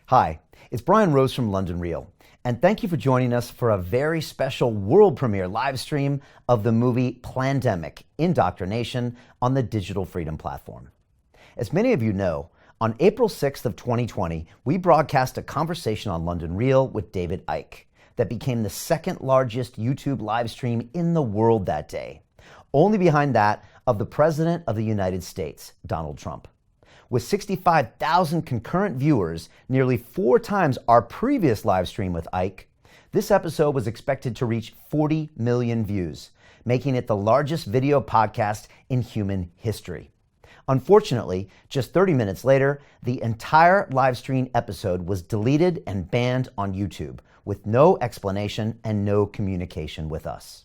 Hi, it's Brian Rose from London Real, and thank you for joining us for a very special world premiere live stream of the movie Plandemic: Indoctrination on the Digital Freedom Platform. As many of you know, on April 6th of 2020, we broadcast a conversation on London Real with David Icke that became the second largest YouTube live stream in the world that day, only behind that of the President of the United States, Donald Trump. With 65,000 concurrent viewers, nearly 4 times our previous live stream with Icke, this episode was expected to reach 40 million views, making it the largest video podcast in human history. Unfortunately, just 30 minutes later, the entire live stream episode was deleted and banned on YouTube, with no explanation and no communication with us.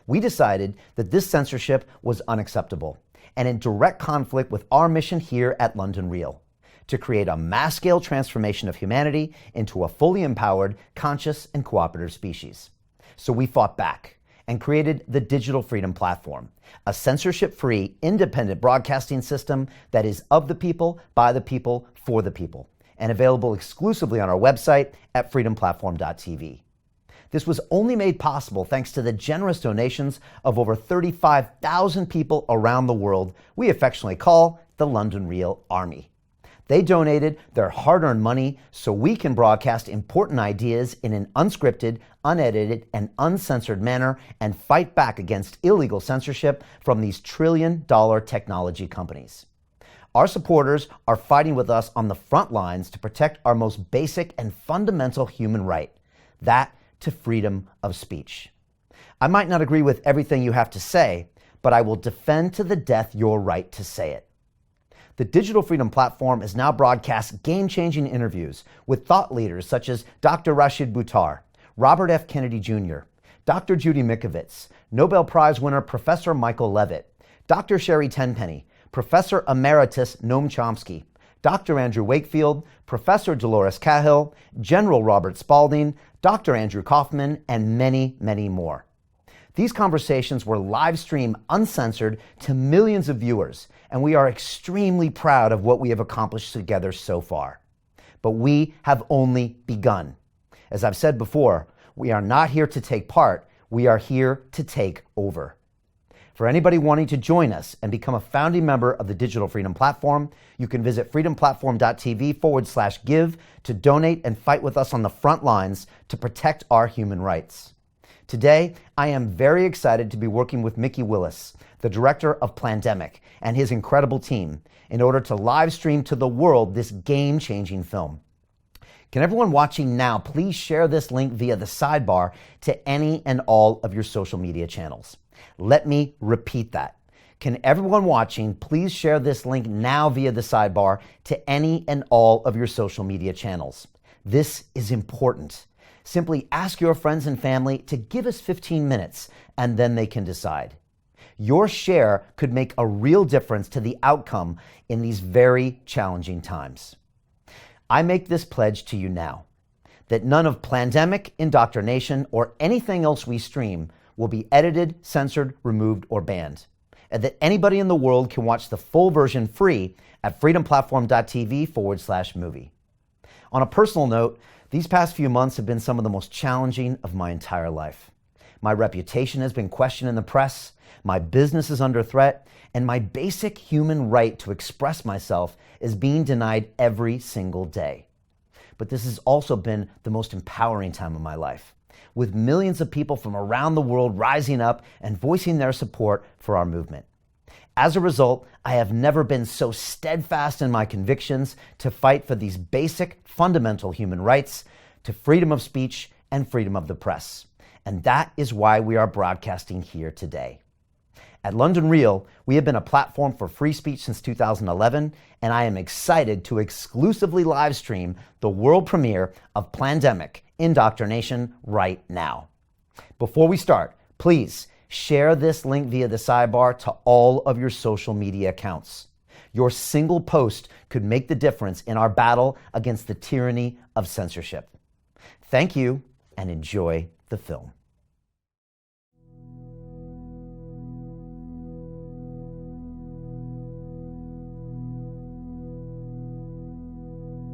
We decided that this censorship was unacceptable and in direct conflict with our mission here at London Real, to create a mass-scale transformation of humanity into a fully empowered, conscious, and cooperative species. So we fought back and created the Digital Freedom Platform, a censorship-free, independent broadcasting system that is of the people, by the people, for the people, and available exclusively on our website at freedomplatform.tv. This was only made possible thanks to the generous donations of over 35,000 people around the world we affectionately call the London Real Army. They donated their hard-earned money so we can broadcast important ideas in an unscripted, unedited, and uncensored manner and fight back against illegal censorship from these trillion-dollar technology companies. Our supporters are fighting with us on the front lines to protect our most basic and fundamental human right, that to freedom of speech. I might not agree with everything you have to say, but I will defend to the death your right to say it. The Digital Freedom Platform is now broadcast game-changing interviews with thought leaders such as Dr. Rashid Buttar, Robert F. Kennedy Jr., Dr. Judy Mikovits, Nobel Prize winner Professor Michael Levitt, Dr. Sherry Tenpenny, Professor Emeritus Noam Chomsky, Dr. Andrew Wakefield, Professor Dolores Cahill, General Robert Spalding, Dr. Andrew Kaufman, and many, many more. These conversations were live streamed uncensored to millions of viewers, and we are extremely proud of what we have accomplished together so far. But we have only begun. As I've said before, we are not here to take part, we are here to take over. For anybody wanting to join us and become a founding member of the Digital Freedom Platform, you can visit freedomplatform.tv/give to donate and fight with us on the front lines to protect our human rights. Today, I am very excited to be working with Mickey Willis, the director of Plandemic, and his incredible team in order to live stream to the world this game-changing film. Can everyone watching now please share this link via the sidebar to any and all of your social media channels? Let me repeat that. Can everyone watching please share this link now via the sidebar to any and all of your social media channels? This is important. Simply ask your friends and family to give us 15 minutes and then they can decide. Your share could make a real difference to the outcome in these very challenging times. I make this pledge to you now, that none of Plandemic, Indoctrination, or anything else we stream will be edited, censored, removed, or banned, and that anybody in the world can watch the full version free at freedomplatform.tv/movie. On a personal note, these past few months have been some of the most challenging of my entire life. My reputation has been questioned in the press, my business is under threat, and my basic human right to express myself is being denied every single day. But this has also been the most empowering time of my life, with millions of people from around the world rising up and voicing their support for our movement. As a result, I have never been so steadfast in my convictions to fight for these basic, fundamental human rights, to freedom of speech and freedom of the press. And that is why we are broadcasting here today. At London Real, we have been a platform for free speech since 2011, and I am excited to exclusively live stream the world premiere of Plandemic: Indoctrination right now. Before we start, please share this link via the sidebar to all of your social media accounts. Your single post could make the difference in our battle against the tyranny of censorship. Thank you, and enjoy the film.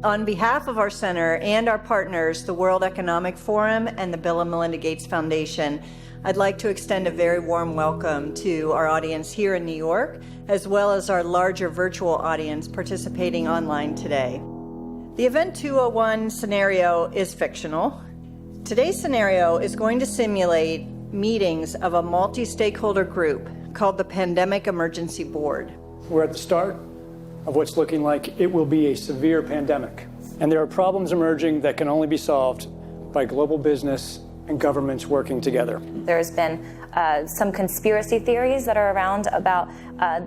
On behalf of our center and our partners, the World Economic Forum and the Bill and Melinda Gates Foundation, I'd like to extend a very warm welcome to our audience here in New York, as well as our larger virtual audience participating online today. The Event 201 scenario is fictional. Today's scenario is going to simulate meetings of a multi-stakeholder group called the Pandemic Emergency Board. We're at the start of what's looking like it will be a severe pandemic. And there are problems emerging that can only be solved by global business and governments working together. There's been some conspiracy theories that are around about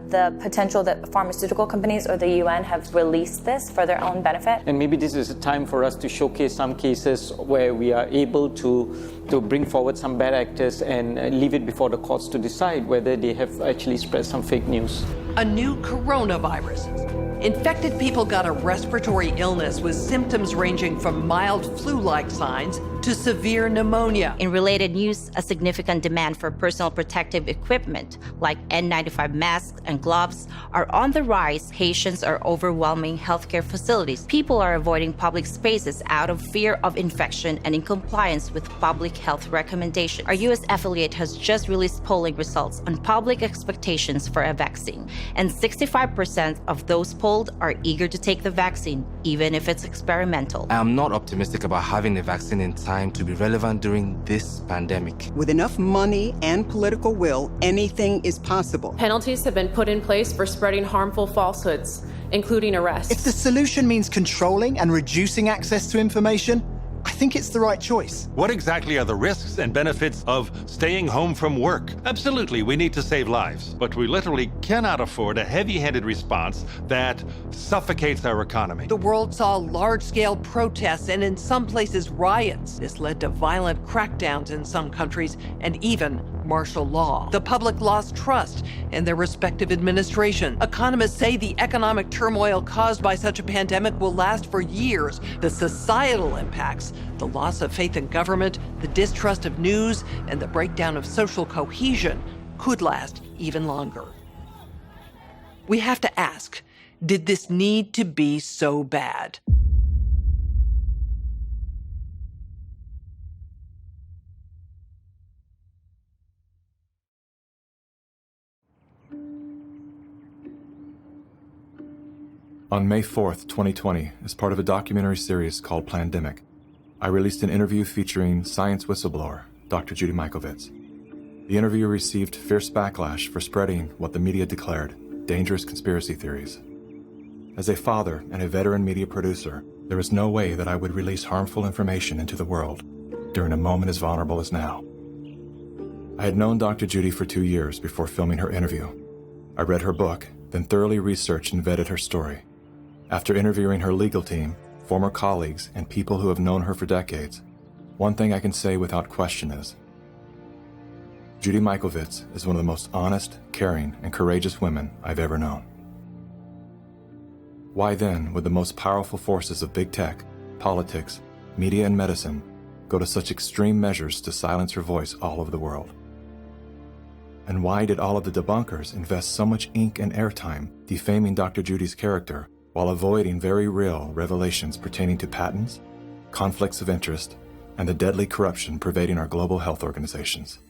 the potential that pharmaceutical companies or the UN have released this for their own benefit. And maybe this is a time for us to showcase some cases where we are able to bring forward some bad actors and leave it before the courts to decide whether they have actually spread some fake news. A new coronavirus. Infected people got a respiratory illness with symptoms ranging from mild flu-like signs to severe pneumonia. In related news, a significant demand for personal protective equipment like N95 masks and gloves are on the rise. Patients are overwhelming healthcare facilities. People are avoiding public spaces out of fear of infection and in compliance with public health recommendations. Our U.S. affiliate has just released polling results on public expectations for a vaccine, and 65% of those polled are eager to take the vaccine, even if it's experimental. I am not optimistic about having the vaccine in time to be relevant during this pandemic. With enough money and political will, anything is possible. Penalties have been put in place for spreading harmful falsehoods, including arrests. If the solution means controlling and reducing access to information, I think it's the right choice. What exactly are the risks and benefits of staying home from work? Absolutely, we need to save lives, but we literally cannot afford a heavy-handed response that suffocates our economy. The world saw large-scale protests and in some places riots. This led to violent crackdowns in some countries and even martial law. The public lost trust in their respective administration. Economists say the economic turmoil caused by such a pandemic will last for years. The societal impacts, the loss of faith in government, the distrust of news, and the breakdown of social cohesion could last even longer. We have to ask, did this need to be so bad? On May 4th, 2020, as part of a documentary series called Plandemic, I released an interview featuring science whistleblower, Dr. Judy Mikovits. The interview received fierce backlash for spreading what the media declared dangerous conspiracy theories. As a father and a veteran media producer, there is no way that I would release harmful information into the world during a moment as vulnerable as now. I had known Dr. Judy for 2 years before filming her interview. I read her book, then thoroughly researched and vetted her story. After interviewing her legal team, former colleagues, and people who have known her for decades, one thing I can say without question is, Judy Mikovits is one of the most honest, caring, and courageous women I've ever known. Why then would the most powerful forces of big tech, politics, media, and medicine go to such extreme measures to silence her voice all over the world? And why did all of the debunkers invest so much ink and airtime defaming Dr. Judy's character while avoiding very real revelations pertaining to patents, conflicts of interest, and the deadly corruption pervading our global health organizations?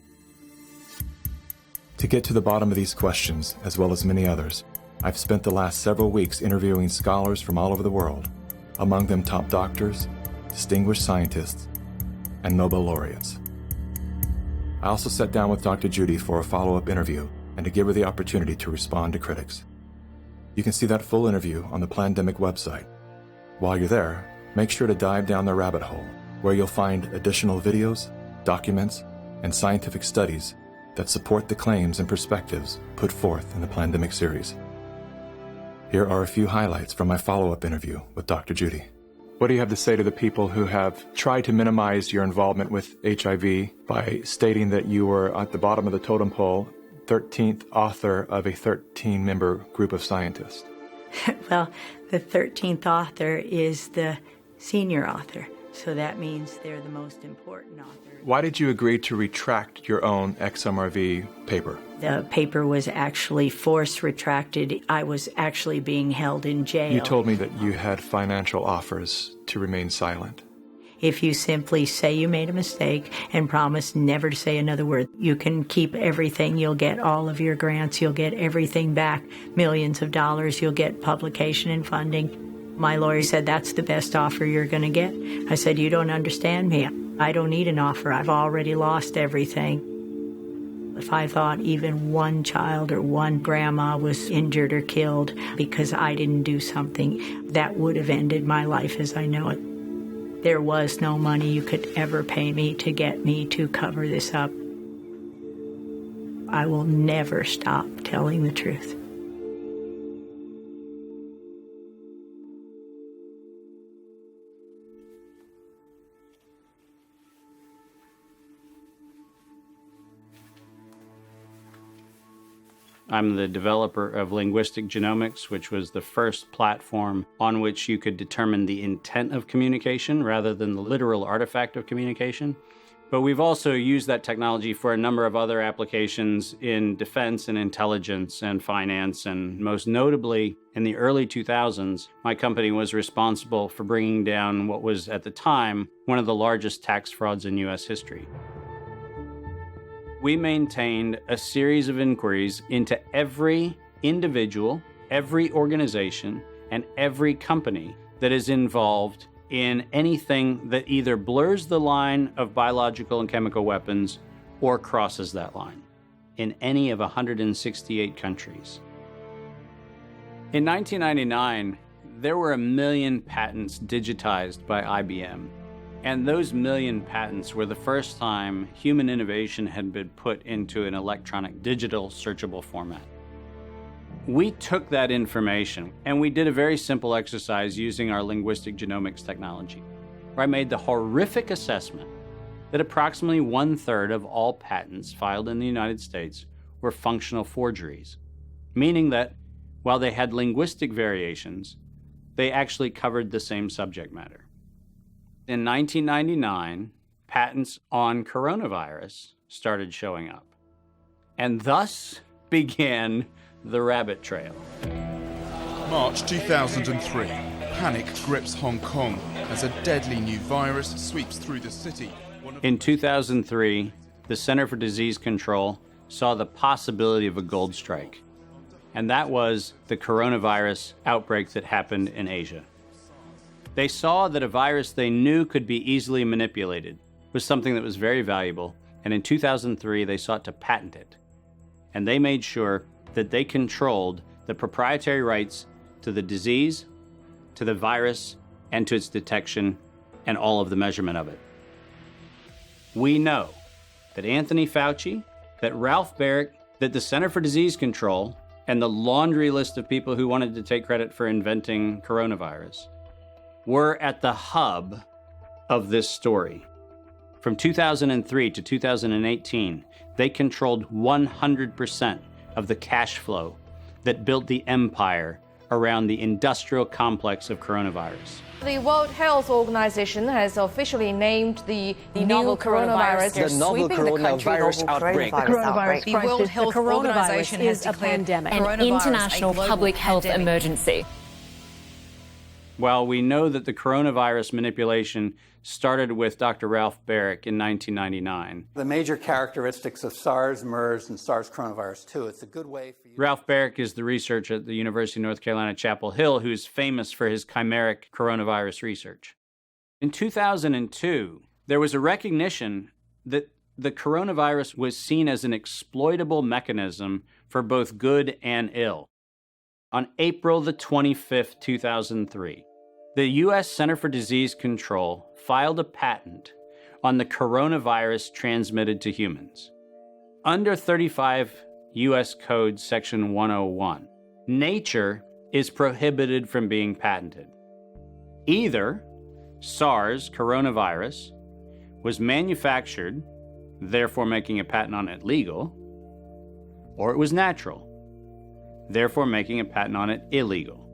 To get to the bottom of these questions, as well as many others, I've spent the last several weeks interviewing scholars from all over the world, among them top doctors, distinguished scientists, and Nobel laureates. I also sat down with Dr. Judy for a follow-up interview and to give her the opportunity to respond to critics. You can see that full interview on the Plandemic website. While you're there, make sure to dive down the rabbit hole, where you'll find additional videos, documents, and scientific studies that support the claims and perspectives put forth in the Plandemic series. Here are a few highlights from my follow-up interview with Dr. Judy. What do you have to say to the people who have tried to minimize your involvement with HIV by stating that you were at the bottom of the totem pole, 13th author of a 13-member group of scientists? Well, the 13th author is the senior author. So that means they're the most important author. Why did you agree to retract your own XMRV paper? The paper was actually force retracted. I was actually being held in jail. You told me that you had financial offers to remain silent. If you simply say you made a mistake and promise never to say another word, you can keep everything. You'll get all of your grants. You'll get everything back, millions of dollars. You'll get publication and funding. My lawyer said, that's the best offer you're going to get. I said, you don't understand me. I don't need an offer. I've already lost everything. If I thought even one child or one grandma was injured or killed because I didn't do something, that would have ended my life as I know it. There was no money you could ever pay me to get me to cover this up. I will never stop telling the truth. I'm the developer of Linguistic Genomics, which was the first platform on which you could determine the intent of communication rather than the literal artifact of communication. But we've also used that technology for a number of other applications in defense and intelligence and finance, and most notably, in the early 2000s, my company was responsible for bringing down what was, at the time, one of the largest tax frauds in U.S. history. We maintained a series of inquiries into every individual, every organization, and every company that is involved in anything that either blurs the line of biological and chemical weapons or crosses that line in any of 168 countries. In 1999, there were 1 million patents digitized by IBM. And those 1 million patents were the first time human innovation had been put into an electronic digital searchable format. We took that information and we did a very simple exercise using our linguistic genomics technology, where I made the horrific assessment that approximately 1/3 of all patents filed in the United States were functional forgeries, meaning that while they had linguistic variations, they actually covered the same subject matter. In 1999, patents on coronavirus started showing up, and thus began the rabbit trail. March 2003, panic grips Hong Kong as a deadly new virus sweeps through the city. In 2003, the Center for Disease Control saw the possibility of a gold strike, and that was the coronavirus outbreak that happened in Asia. They saw that a virus they knew could be easily manipulated was something that was very valuable, and in 2003 they sought to patent it. And they made sure that they controlled the proprietary rights to the disease, to the virus, and to its detection, and all of the measurement of it. We know that Anthony Fauci, that Ralph Baric, that the Center for Disease Control, and the laundry list of people who wanted to take credit for inventing coronavirus were at the hub of this story. From 2003 to 2018, they controlled 100% of the cash flow that built the empire around the industrial complex of coronavirus. The World Health Organization has officially named the novel coronavirus the novel coronavirus outbreak. The World Health Organization has declared an international public health emergency. While we know that the coronavirus manipulation started with Dr. Ralph Baric in 1999. The major characteristics of SARS, MERS, and SARS coronavirus 2. It's a good way for you. Ralph Baric is the researcher at the University of North Carolina, Chapel Hill, who's famous for his chimeric coronavirus research. In 2002, there was a recognition that the coronavirus was seen as an exploitable mechanism for both good and ill. On April the 25th, 2003, the U.S. Center for Disease Control filed a patent on the coronavirus transmitted to humans. Under 35 U.S. Code Section 101, nature is prohibited from being patented. Either SARS coronavirus was manufactured, therefore making a patent on it legal, or it was natural, therefore making a patent on it illegal.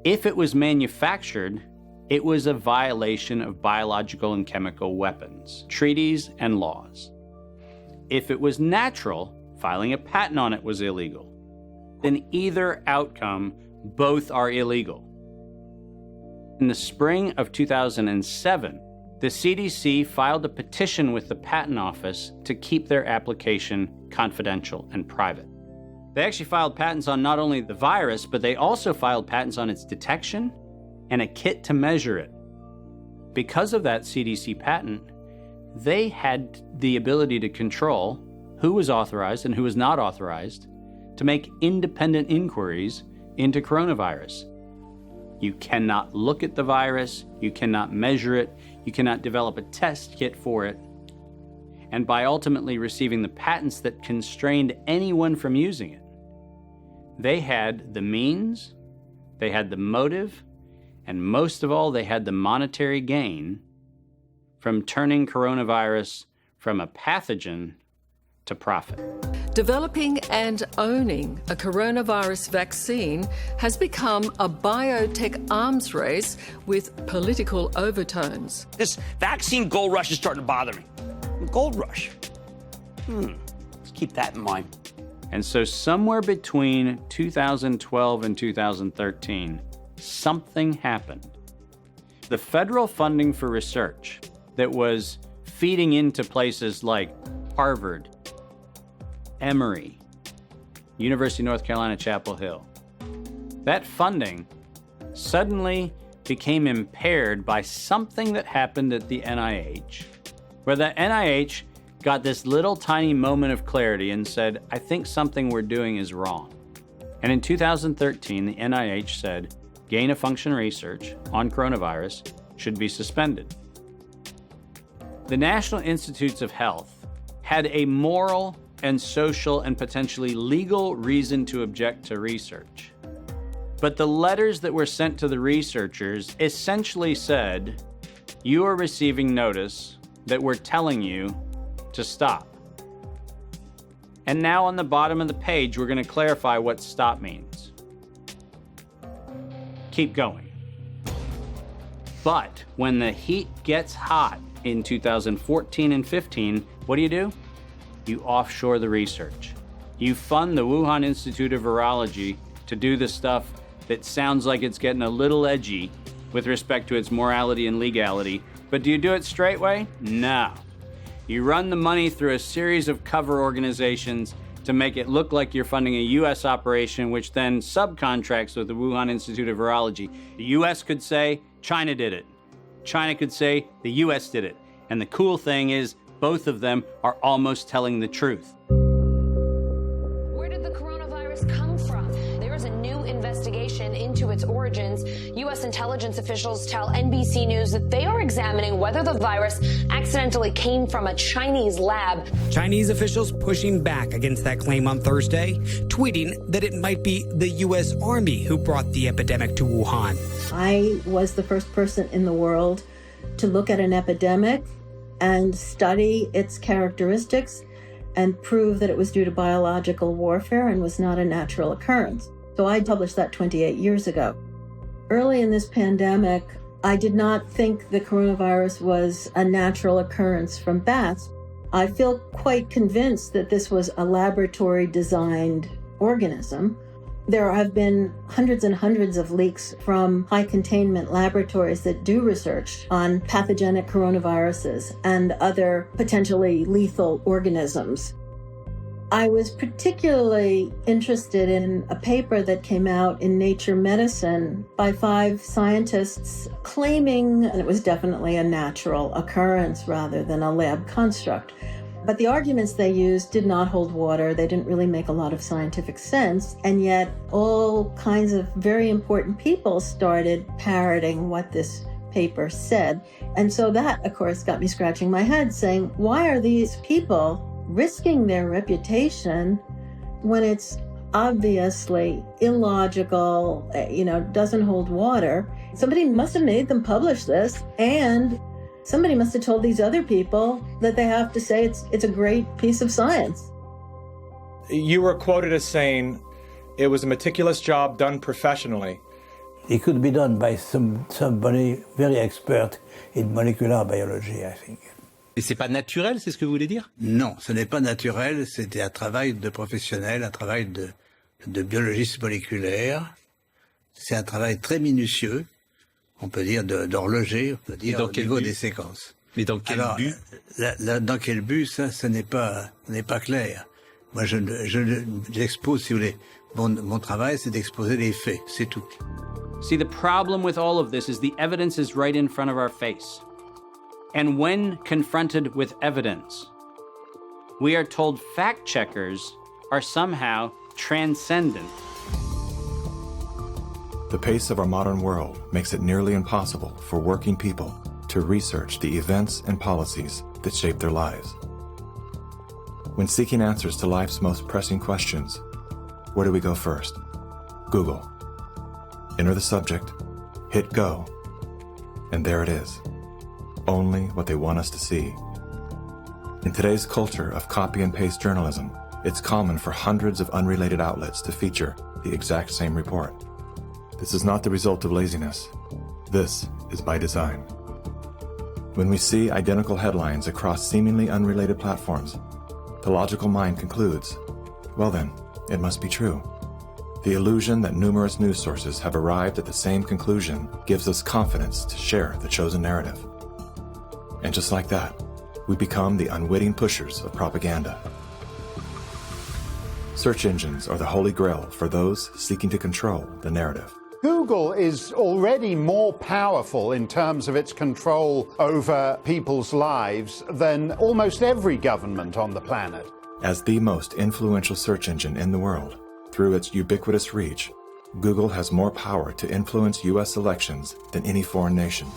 If it was manufactured It was a violation of biological and chemical weapons, treaties, and laws. If it was natural, filing a patent on it was illegal. In either outcome, both are illegal. In the spring of 2007, the CDC filed a petition with the Patent Office to keep their application confidential and private. They actually filed patents on not only the virus, but they also filed patents on its detection and a kit to measure it. Because of that CDC patent, they had the ability to control who was authorized and who was not authorized to make independent inquiries into coronavirus. You cannot look at the virus, you cannot measure it, you cannot develop a test kit for it. And by ultimately receiving the patents that constrained anyone from using it, they had the means, they had the motive, and most of all, they had the monetary gain from turning coronavirus from a pathogen to profit. Developing and owning a coronavirus vaccine has become a biotech arms race with political overtones. This vaccine gold rush is starting to bother me. Gold rush. Let's keep that in mind. And so somewhere between 2012 and 2013, something happened. The federal funding for research that was feeding into places like Harvard, Emory, University of North Carolina, Chapel Hill, that funding suddenly became impaired by something that happened at the NIH, where the NIH got this little tiny moment of clarity and said, I think something we're doing is wrong. And in 2013, the NIH said, gain-of-function research on coronavirus should be suspended. The National Institutes of Health had a moral and social and potentially legal reason to object to research. But the letters that were sent to the researchers essentially said, you are receiving notice that we're telling you to stop. And now on the bottom of the page, we're going to clarify what stop means. Keep going. But when the heat gets hot in 2014 and 15, what do? You offshore the research. You fund the Wuhan Institute of Virology to do the stuff that sounds like it's getting a little edgy with respect to its morality and legality. But do you do it straight way? No. You run the money through a series of cover organizations to make it look like you're funding a U.S. operation, which then subcontracts with the Wuhan Institute of Virology. The U.S. could say, China did it. China could say, the U.S. did it. And the cool thing is, both of them are almost telling the truth. Where did the coronavirus come from? There is a new investigation into its origins. U.S. intelligence officials tell NBC News that they are examining whether the virus accidentally came from a Chinese lab. Chinese officials pushing back against that claim on Thursday, tweeting that it might be the U.S. Army who brought the epidemic to Wuhan. I was the first person in the world to look at an epidemic and study its characteristics and prove that it was due to biological warfare and was not a natural occurrence. So I published that 28 years ago. Early in this pandemic, I did not think the coronavirus was a natural occurrence from bats. I feel quite convinced that this was a laboratory-designed organism. There have been hundreds and hundreds of leaks from high-containment laboratories that do research on pathogenic coronaviruses and other potentially lethal organisms. I was particularly interested in a paper that came out in Nature Medicine by 5 scientists claiming, and it was definitely a natural occurrence rather than a lab construct. But the arguments they used did not hold water. They didn't really make a lot of scientific sense. And yet all kinds of very important people started parroting what this paper said. And so that, of course, got me scratching my head saying, why are these people risking their reputation when it's obviously illogical, doesn't hold water? Somebody must have made them publish this, and somebody must have told these other people that they have to say it's a great piece of science. You were quoted as saying it was a meticulous job done professionally. It could be done by somebody very expert in molecular biology, I think. Et c'est pas naturel, c'est ce que vous voulez dire? Non, ce n'est pas naturel, c'était un travail de professionnel, un travail de biologiste moléculaire. C'est un travail très minutieux, on peut dire d'horloger, on peut dire au niveau des séquences. Mais dans quel but? Dans quel but, ça, ce n'est pas clair. Moi, j'expose, si vous voulez, mon travail, c'est d'exposer les faits, c'est tout. See, the problem with all of this is the evidence is right in front of our face. And when confronted with evidence, we are told fact checkers are somehow transcendent. The pace of our modern world makes it nearly impossible for working people to research the events and policies that shape their lives. When seeking answers to life's most pressing questions, where do we go first? Google. Enter the subject, hit go, and there it is. Only what they want us to see. In today's culture of copy and paste journalism, it's common for hundreds of unrelated outlets to feature the exact same report. This is not the result of laziness. This is by design. When we see identical headlines across seemingly unrelated platforms, the logical mind concludes, well then, it must be true. The illusion that numerous news sources have arrived at the same conclusion gives us confidence to share the chosen narrative. And just like that, we become the unwitting pushers of propaganda. Search engines are the holy grail for those seeking to control the narrative. Google is already more powerful in terms of its control over people's lives than almost every government on the planet. As the most influential search engine in the world, through its ubiquitous reach, Google has more power to influence U.S. elections than any foreign nation.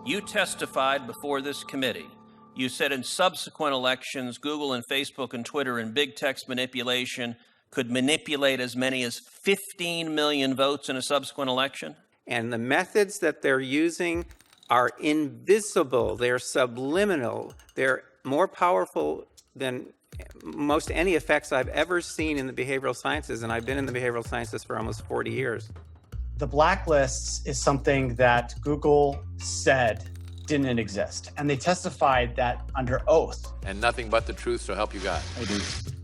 You testified before this committee. You said in subsequent elections, Google and Facebook and Twitter and big text manipulation could manipulate as many as 15 million votes in a subsequent election? And the methods that they're using are invisible, they're subliminal, they're more powerful than most any effects I've ever seen in the behavioral sciences, and I've been in the behavioral sciences for almost 40 years. The blacklists is something that Google said didn't exist, and they testified that under oath. And nothing but the truth, so help you God. I do.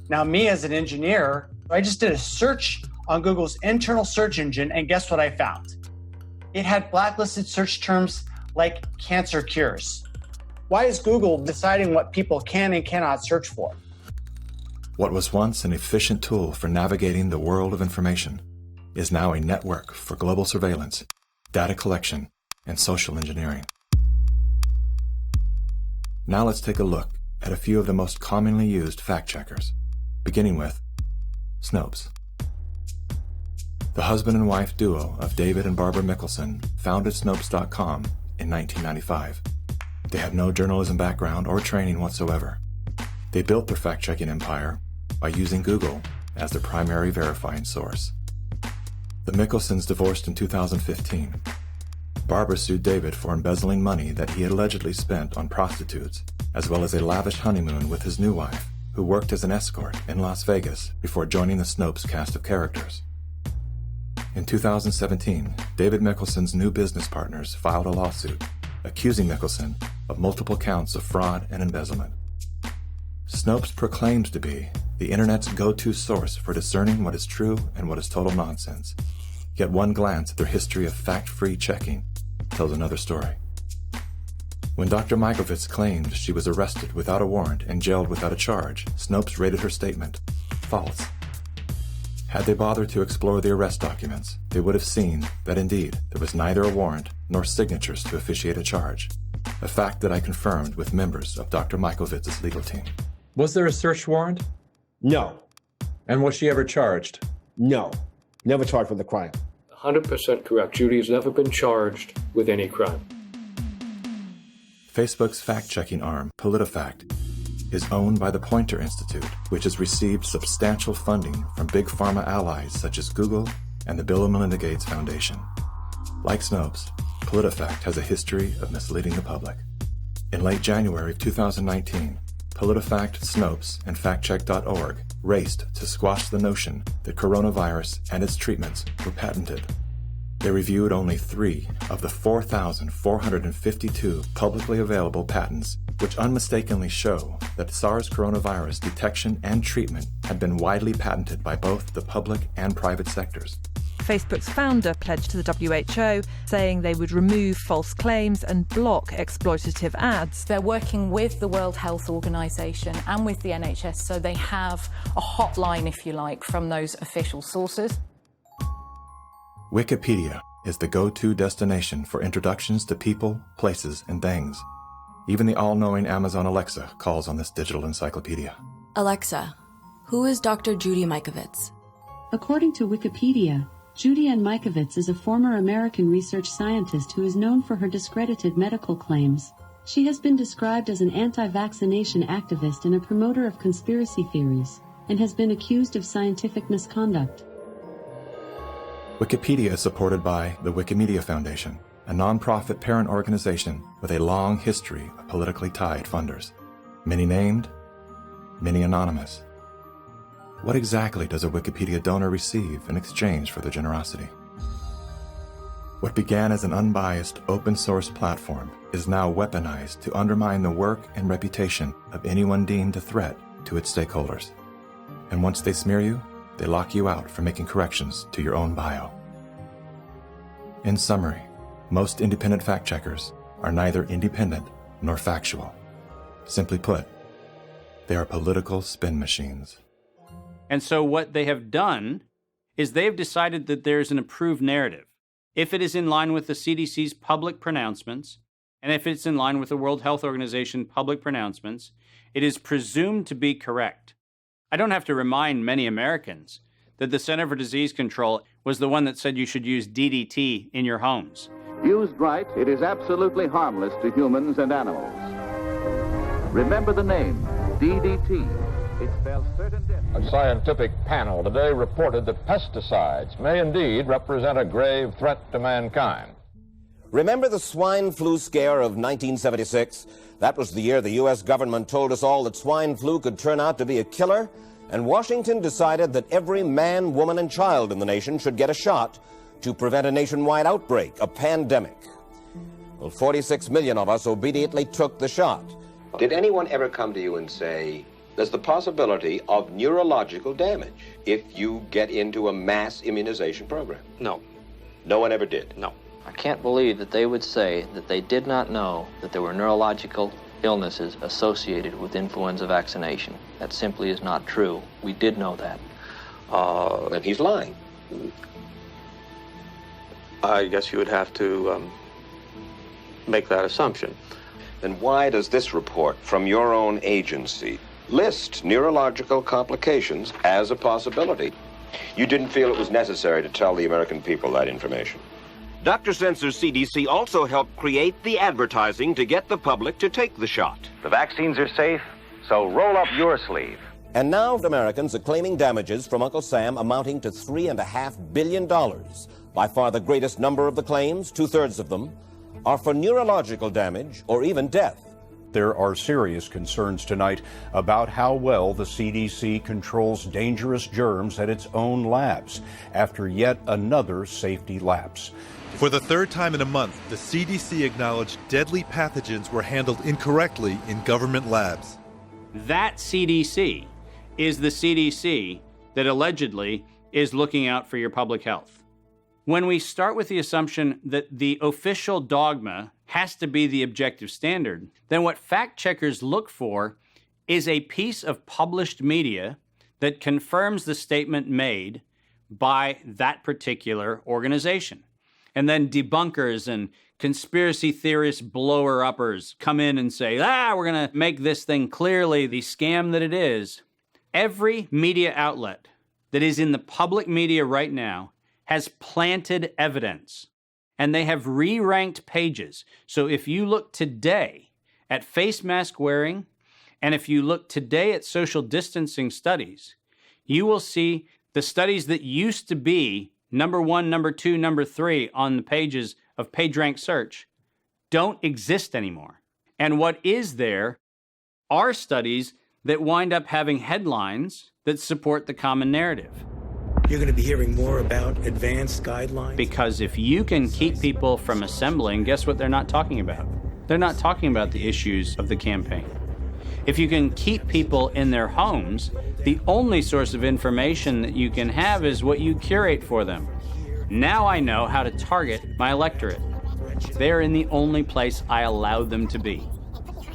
Now, me as an engineer, I just did a search on Google's internal search engine, and guess what I found? It had blacklisted search terms like cancer cures. Why is Google deciding what people can and cannot search for? What was once an efficient tool for navigating the world of information is now a network for global surveillance, data collection, and social engineering. Now let's take a look at a few of the most commonly used fact checkers, beginning with Snopes. The husband and wife duo of David and Barbara Mickelson founded Snopes.com in 1995. They have no journalism background or training whatsoever. They built their fact-checking empire by using Google as their primary verifying source. The Mickelsons divorced in 2015. Barbara sued David for embezzling money that he had allegedly spent on prostitutes, as well as a lavish honeymoon with his new wife, who worked as an escort in Las Vegas before joining the Snopes cast of characters. In 2017, David Mickelson's new business partners filed a lawsuit accusing Mickelson of multiple counts of fraud and embezzlement. Snopes proclaimed to be the internet's go-to source for discerning what is true and what is total nonsense. Yet one glance at their history of fact-free checking tells another story. When Dr. Mikovits claimed she was arrested without a warrant and jailed without a charge, Snopes rated her statement false. Had they bothered to explore the arrest documents, they would have seen that indeed there was neither a warrant nor signatures to officiate a charge, a fact that I confirmed with members of Dr. Mikovits' legal team. Was there a search warrant? No. And was she ever charged? No. Never charged with a crime. 100% correct. Judy has never been charged with any crime. Facebook's fact-checking arm, PolitiFact, is owned by the Poynter Institute, which has received substantial funding from big pharma allies such as Google and the Bill and Melinda Gates Foundation. Like Snopes, PolitiFact has a history of misleading the public. In late January of 2019, PolitiFact, Snopes, and FactCheck.org raced to squash the notion that coronavirus and its treatments were patented. They reviewed only 3 of the 4,452 publicly available patents, which unmistakably show that SARS coronavirus detection and treatment had been widely patented by both the public and private sectors. Facebook's founder pledged to the WHO, saying they would remove false claims and block exploitative ads. They're working with the World Health Organization and with the NHS, so they have a hotline, if you like, from those official sources. Wikipedia is the go-to destination for introductions to people, places, and things. Even the all-knowing Amazon Alexa calls on this digital encyclopedia. Alexa, who is Dr. Judy Mikovits? According to Wikipedia, Judy Ann Mikovits is a former American research scientist who is known for her discredited medical claims. She has been described as an anti-vaccination activist and a promoter of conspiracy theories, and has been accused of scientific misconduct. Wikipedia is supported by the Wikimedia Foundation, a non-profit parent organization with a long history of politically tied funders. Many named, many anonymous. What exactly does a Wikipedia donor receive in exchange for their generosity? What began as an unbiased open-source platform is now weaponized to undermine the work and reputation of anyone deemed a threat to its stakeholders. And once they smear you, they lock you out for making corrections to your own bio. In summary, most independent fact-checkers are neither independent nor factual. Simply put, they are political spin machines. And so what they have done is they've decided that there's an approved narrative. If it is in line with the CDC's public pronouncements, and if it's in line with the World Health Organization public pronouncements, it is presumed to be correct. I don't have to remind many Americans that the Center for Disease Control was the one that said you should use DDT in your homes. Used right, it is absolutely harmless to humans and animals. Remember the name, DDT. It spells certain death. A scientific panel today reported that pesticides may indeed represent a grave threat to mankind. Remember the swine flu scare of 1976? That was the year the U.S. government told us all that swine flu could turn out to be a killer, and Washington decided that every man, woman, and child in the nation should get a shot to prevent a nationwide outbreak, a pandemic. Well, 46 million of us obediently took the shot. Did anyone ever come to you and say, there's the possibility of neurological damage if you get into a mass immunization program? No. No one ever did? No. I can't believe that they would say that they did not know that there were neurological illnesses associated with influenza vaccination. That simply is not true. We did know that. Then he's lying. I guess you would have to make that assumption. Then why does this report from your own agency list neurological complications as a possibility? You didn't feel it was necessary to tell the American people that information. Dr. Censor's CDC also helped create the advertising to get the public to take the shot. The vaccines are safe, so roll up your sleeve. And now Americans are claiming damages from Uncle Sam amounting to $3.5 billion. By far the greatest number of the claims, 2/3 of them, are for neurological damage or even death. There are serious concerns tonight about how well the CDC controls dangerous germs at its own labs after yet another safety lapse. For the third time in a month, the CDC acknowledged deadly pathogens were handled incorrectly in government labs. That CDC is the CDC that allegedly is looking out for your public health. When we start with the assumption that the official dogma has to be the objective standard, then what fact checkers look for is a piece of published media that confirms the statement made by that particular organization. And then debunkers and conspiracy theorist blower-uppers come in and say, we're going to make this thing clearly the scam that it is. Every media outlet that is in the public media right now has planted evidence, and they have re-ranked pages. So if you look today at face mask wearing, and if you look today at social distancing studies, you will see the studies that used to be number 1, number 2, number 3 on the pages of PageRank search don't exist anymore. And what is there are studies that wind up having headlines that support the common narrative. You're going to be hearing more about advanced guidelines? Because if you can keep people from assembling, guess what they're not talking about? They're not talking about the issues of the campaign. If you can keep people in their homes, the only source of information that you can have is what you curate for them. Now I know how to target my electorate. They're in the only place I allow them to be,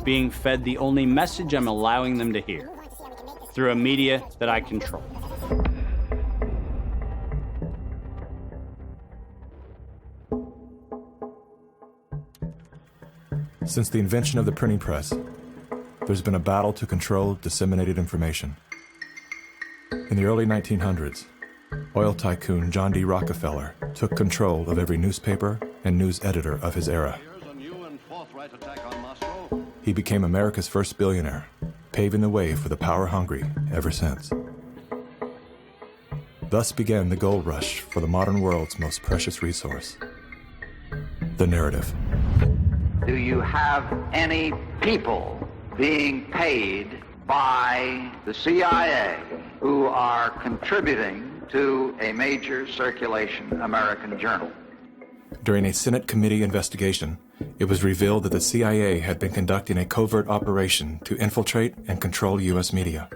being fed the only message I'm allowing them to hear, through a media that I control. Since the invention of the printing press, there's been a battle to control disseminated information. In the early 1900s, oil tycoon John D. Rockefeller took control of every newspaper and news editor of his era. He became America's first billionaire, paving the way for the power-hungry ever since. Thus began the gold rush for the modern world's most precious resource, the narrative. Do you have any people being paid by the CIA who are contributing to a major circulation American journal? During a Senate committee investigation, it was revealed that the CIA had been conducting a covert operation to infiltrate and control U.S. media.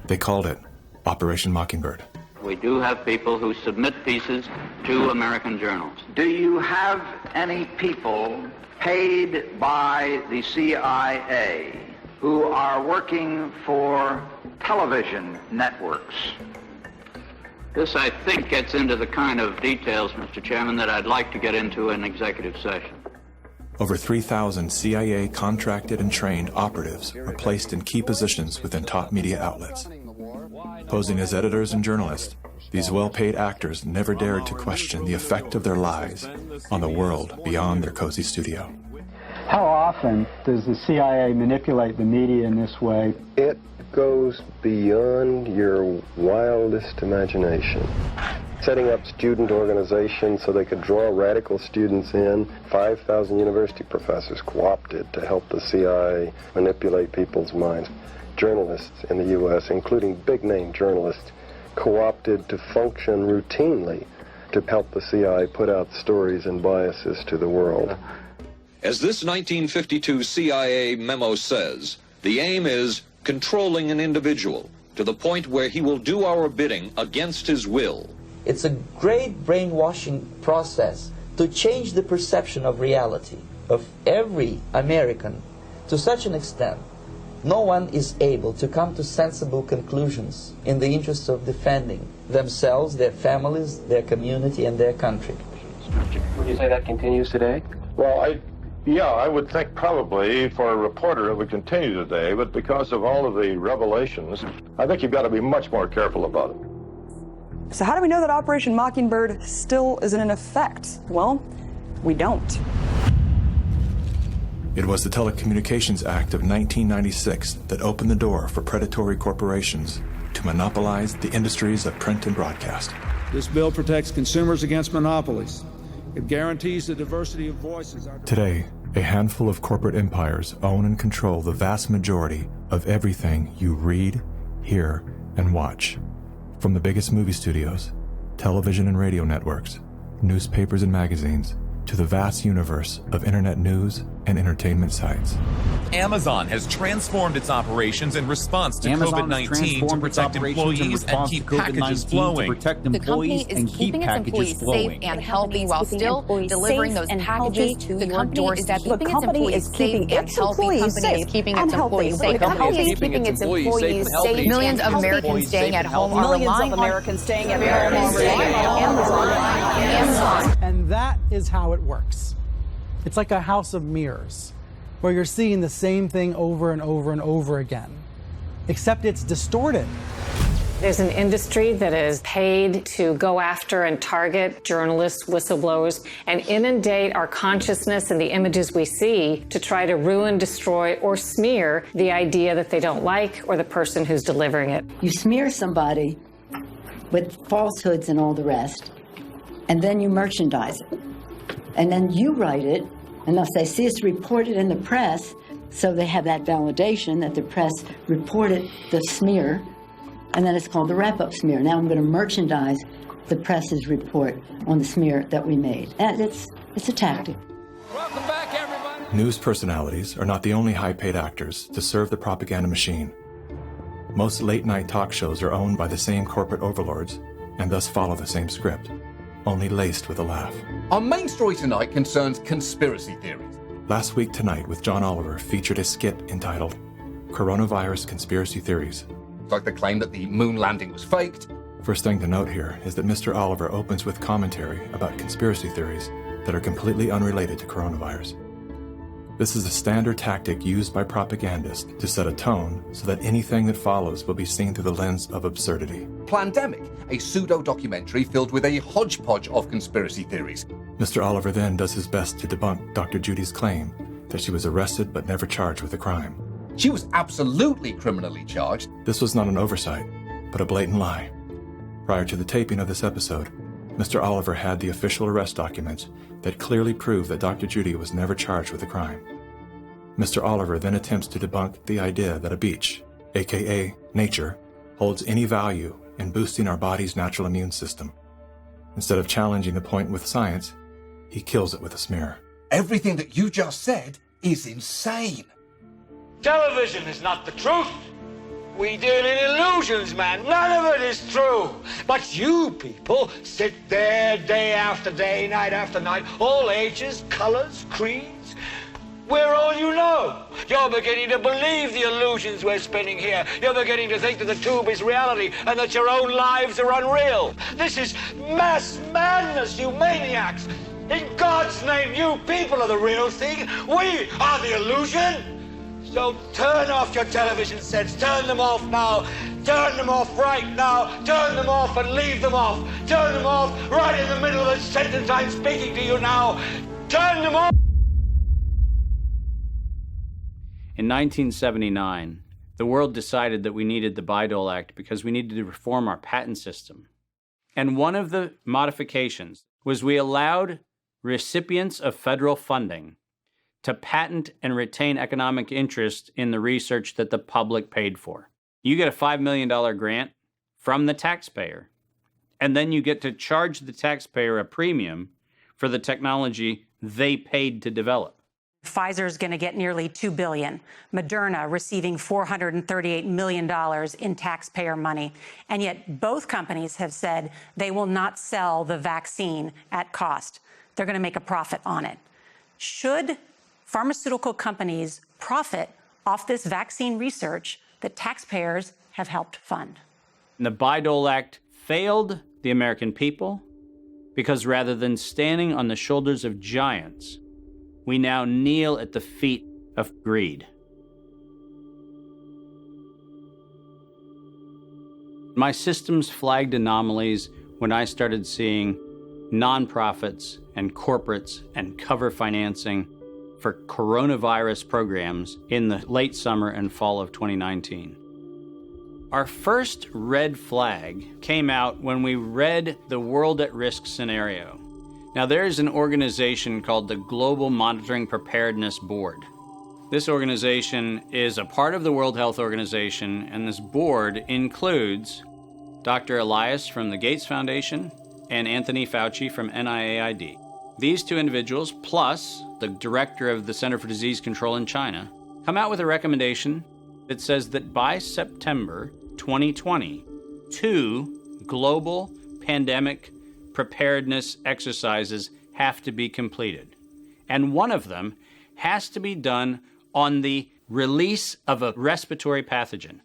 They called it Operation Mockingbird. We do have people who submit pieces to American journals. Do you have any people paid by the CIA who are working for television networks? This, I think, gets into the kind of details, Mr. Chairman, that I'd like to get into in executive session. Over 3,000 CIA contracted and trained operatives were placed in key positions within top media outlets. Posing as editors and journalists, these well-paid actors never dared to question the effect of their lives on the world beyond their cozy studio. How often does the CIA manipulate the media in this way? It goes beyond your wildest imagination. Setting up student organizations so they could draw radical students in. 5,000 university professors co-opted to help the CIA manipulate people's minds. Journalists in the U.S., including big-name journalists, co-opted to function routinely to help the CIA put out stories and biases to the world. As this 1952 CIA memo says, the aim is controlling an individual to the point where he will do our bidding against his will. It's a great brainwashing process to change the perception of reality of every American to such an extent no one is able to come to sensible conclusions in the interest of defending themselves, their families, their community, and their country. Would you say that continues today? Well, I would think probably for a reporter it would continue today, but because of all of the revelations, I think you've got to be much more careful about it. So how do we know that Operation Mockingbird still isn't in effect? Well, we don't. It was the Telecommunications Act of 1996 that opened the door for predatory corporations to monopolize the industries of print and broadcast. This bill protects consumers against monopolies. It guarantees the diversity of voices. Today, a handful of corporate empires own and control the vast majority of everything you read, hear, and watch. From the biggest movie studios, television and radio networks, newspapers and magazines, to the vast universe of internet news and entertainment sites. Amazon has transformed its operations in response to COVID-19 to protect employees and keep packages flowing. The company is keeping its employees safe and healthy while still delivering those packages to your doorstep. The company is keeping its employees safe. Keeping its employees safe. The company is keeping its employees safe. Millions of Americans staying at home are relying on Amazon. And that is how it works. It's like a house of mirrors, where you're seeing the same thing over and over and over again, except it's distorted. There's an industry that is paid to go after and target journalists, whistleblowers, and inundate our consciousness and the images we see to try to ruin, destroy, or smear the idea that they don't like or the person who's delivering it. You smear somebody with falsehoods and all the rest, and then you merchandise it. And then you write it, and thus they see it's reported in the press, So they have that validation that the press reported the smear, and then it's called the wrap-up smear. Now I'm going to merchandise the press's report on the smear that we made. And it's a tactic. Welcome back, everybody. News personalities are not the only high-paid actors to serve the propaganda machine. Most late-night talk shows are owned by the same corporate overlords and thus follow the same script, only laced with a laugh. Our main story tonight concerns conspiracy theories. Last Week Tonight with John Oliver featured a skit entitled Coronavirus Conspiracy Theories. Like the claim that the moon landing was faked. First thing to note here is that Mr. Oliver opens with commentary about conspiracy theories that are completely unrelated to coronavirus. This is a standard tactic used by propagandists to set a tone so that anything that follows will be seen through the lens of absurdity. Plandemic, a pseudo-documentary filled with a hodgepodge of conspiracy theories. Mr. Oliver then does his best to debunk Dr. Judy's claim that she was arrested but never charged with a crime. She was absolutely criminally charged. This was not an oversight, but a blatant lie. Prior to the taping of this episode, Mr. Oliver had the official arrest documents that clearly prove that Dr. Judy was never charged with a crime. Mr. Oliver then attempts to debunk the idea that a beach, aka nature, holds any value in boosting our body's natural immune system. Instead of challenging the point with science, he kills it with a smear. Everything that you just said is insane. Television is not the truth. We deal in illusions, man. None of it is true. But you people sit there day after day, night after night, all ages, colors, creeds. We're all you know. You're beginning to believe the illusions we're spinning here. You're beginning to think that the tube is reality and that your own lives are unreal. This is mass madness, you maniacs. In God's name, you people are the real thing. We are the illusion. So turn off your television sets. Turn them off now. Turn them off right now. Turn them off and leave them off. Turn them off right in the middle of the sentence I'm speaking to you now. Turn them off. In 1979, the world decided that we needed the Bayh-Dole Act because we needed to reform our patent system. And one of the modifications was we allowed recipients of federal funding to patent and retain economic interest in the research that the public paid for. You get a $5 million grant from the taxpayer, and then you get to charge the taxpayer a premium for the technology they paid to develop. Pfizer's going to get nearly $2 billion. Moderna receiving $438 million in taxpayer money. And yet both companies have said they will not sell the vaccine at cost. They're going to make a profit on it. Should pharmaceutical companies profit off this vaccine research that taxpayers have helped fund? The Bayh-Dole Act failed the American people because rather than standing on the shoulders of giants, we now kneel at the feet of greed. My systems flagged anomalies when I started seeing nonprofits and corporates and cover financing for coronavirus programs in the late summer and fall of 2019. Our first red flag came out when we read the World at Risk scenario. Now, there's an organization called the Global Monitoring Preparedness Board. This organization is a part of the World Health Organization, and this board includes Dr. Elias from the Gates Foundation and Anthony Fauci from NIAID. These two individuals, plus the director of the Center for Disease Control in China, come out with a recommendation that says that by September 2020, 2 global pandemic preparedness exercises have to be completed. And one of them has to be done on the release of a respiratory pathogen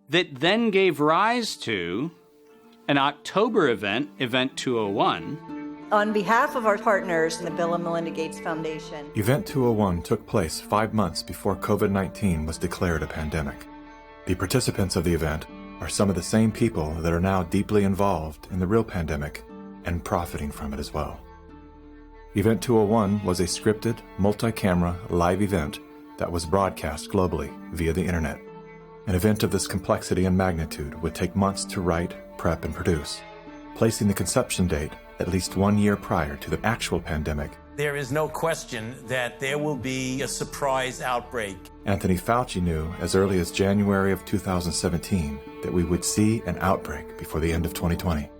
that then gave rise to an October event, Event 201. On behalf of our partners in the Bill and Melinda Gates Foundation. Event 201 took place 5 months before COVID-19 was declared a pandemic. The participants of the event are some of the same people that are now deeply involved in the real pandemic and profiting from it as well. Event 201 was a scripted, multi-camera, live event that was broadcast globally via the internet. An event of this complexity and magnitude would take months to write, prep, and produce, placing the conception date at least 1 year prior to the actual pandemic There is no question that there will be a surprise outbreak. Anthony Fauci knew as early as January of 2017 that we would see an outbreak before the end of 2020.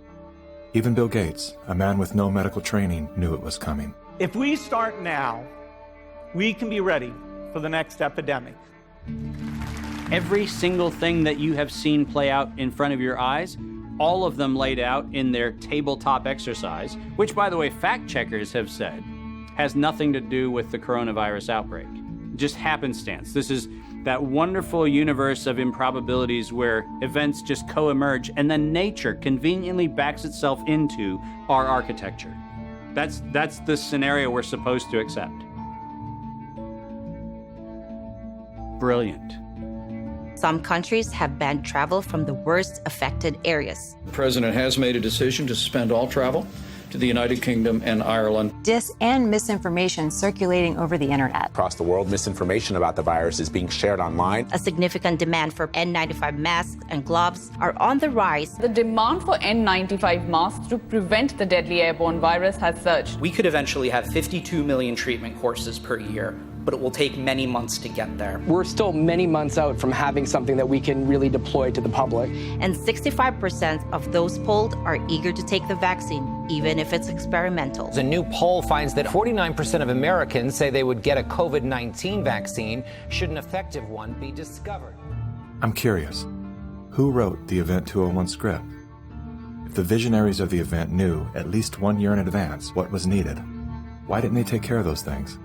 Even Bill Gates, a man with no medical training, knew it was coming. If we start now, we can be ready for the next epidemic. Every single thing that you have seen play out in front of your eyes, all of them laid out in their tabletop exercise, which, by the way, fact checkers have said has nothing to do with the coronavirus outbreak. Just happenstance. This is that wonderful universe of improbabilities where events just co-emerge and then nature conveniently backs itself into our architecture. That's the scenario we're supposed to accept. Brilliant. Some countries have banned travel from the worst affected areas. The president has made a decision to suspend all travel to the United Kingdom and Ireland. Dis and misinformation circulating over the internet. Across the world, misinformation about the virus is being shared online. A significant demand for N95 masks and gloves are on the rise. The demand for N95 masks to prevent the deadly airborne virus has surged. We could eventually have 52 million treatment courses per year, but it will take many months to get there. We're still many months out from having something that we can really deploy to the public. And 65% of those polled are eager to take the vaccine, even if it's experimental. A new poll finds that 49% of Americans say they would get a COVID-19 vaccine should an effective one be discovered. I'm curious, who wrote the Event 201 script? If the visionaries of the event knew at least 1 year in advance what was needed, why didn't they take care of those things?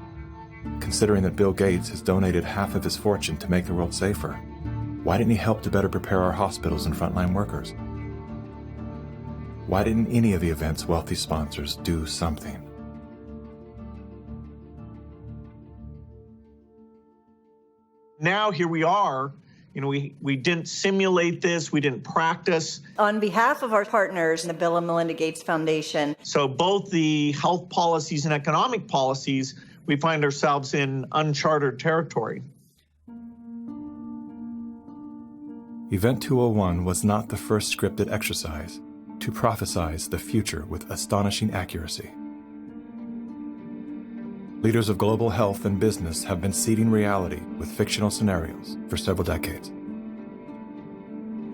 Considering that Bill Gates has donated half of his fortune to make the world safer, why didn't he help to better prepare our hospitals and frontline workers? Why didn't any of the event's wealthy sponsors do something? Now here we are. We didn't simulate this. We didn't practice. On behalf of our partners in the Bill and Melinda Gates Foundation. So both the health policies and economic policies, we find ourselves in uncharted territory. Event 201 was not the first scripted exercise to prophesize the future with astonishing accuracy. Leaders of global health and business have been seeding reality with fictional scenarios for several decades.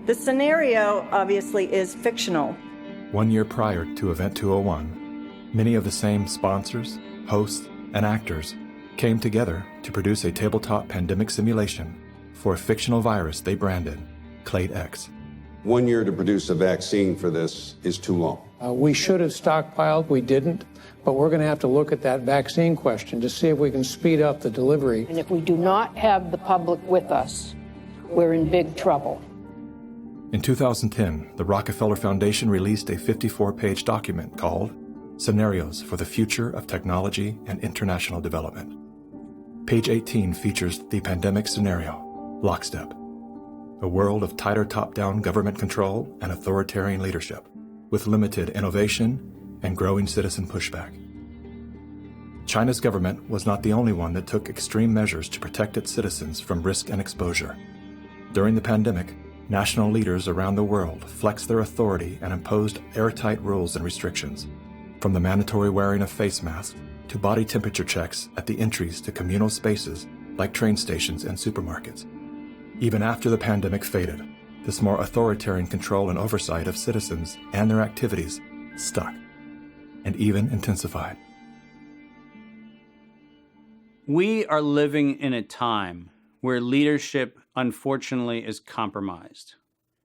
The scenario, obviously, is fictional. 1 year prior to Event 201, many of the same sponsors, hosts, and actors came together to produce a tabletop pandemic simulation for a fictional virus they branded Clade X. 1 year to produce a vaccine for this is too long. We should have stockpiled, we didn't, but we're going to have to look at that vaccine question to see if we can speed up the delivery. And if we do not have the public with us, we're in big trouble. In 2010, the Rockefeller Foundation released a 54-page document called Scenarios for the Future of Technology and International Development. Page 18 features the pandemic scenario, Lockstep, a world of tighter top-down government control and authoritarian leadership, with limited innovation and growing citizen pushback. China's government was not the only one that took extreme measures to protect its citizens from risk and exposure. During the pandemic, national leaders around the world flexed their authority and imposed airtight rules and restrictions, from the mandatory wearing of face masks to body temperature checks at the entries to communal spaces like train stations and supermarkets. Even after the pandemic faded, this more authoritarian control and oversight of citizens and their activities stuck and even intensified. We are living in a time where leadership, unfortunately, is compromised.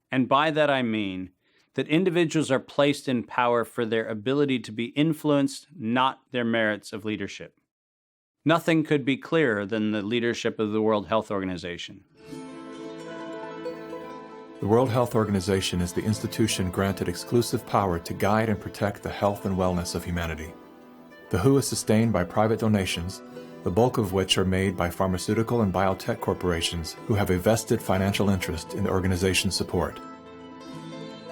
And by that I mean that individuals are placed in power for their ability to be influenced, not their merits of leadership. Nothing could be clearer than the leadership of the World Health Organization. The World Health Organization is the institution granted exclusive power to guide and protect the health and wellness of humanity. The WHO is sustained by private donations, the bulk of which are made by pharmaceutical and biotech corporations who have a vested financial interest in the organization's support.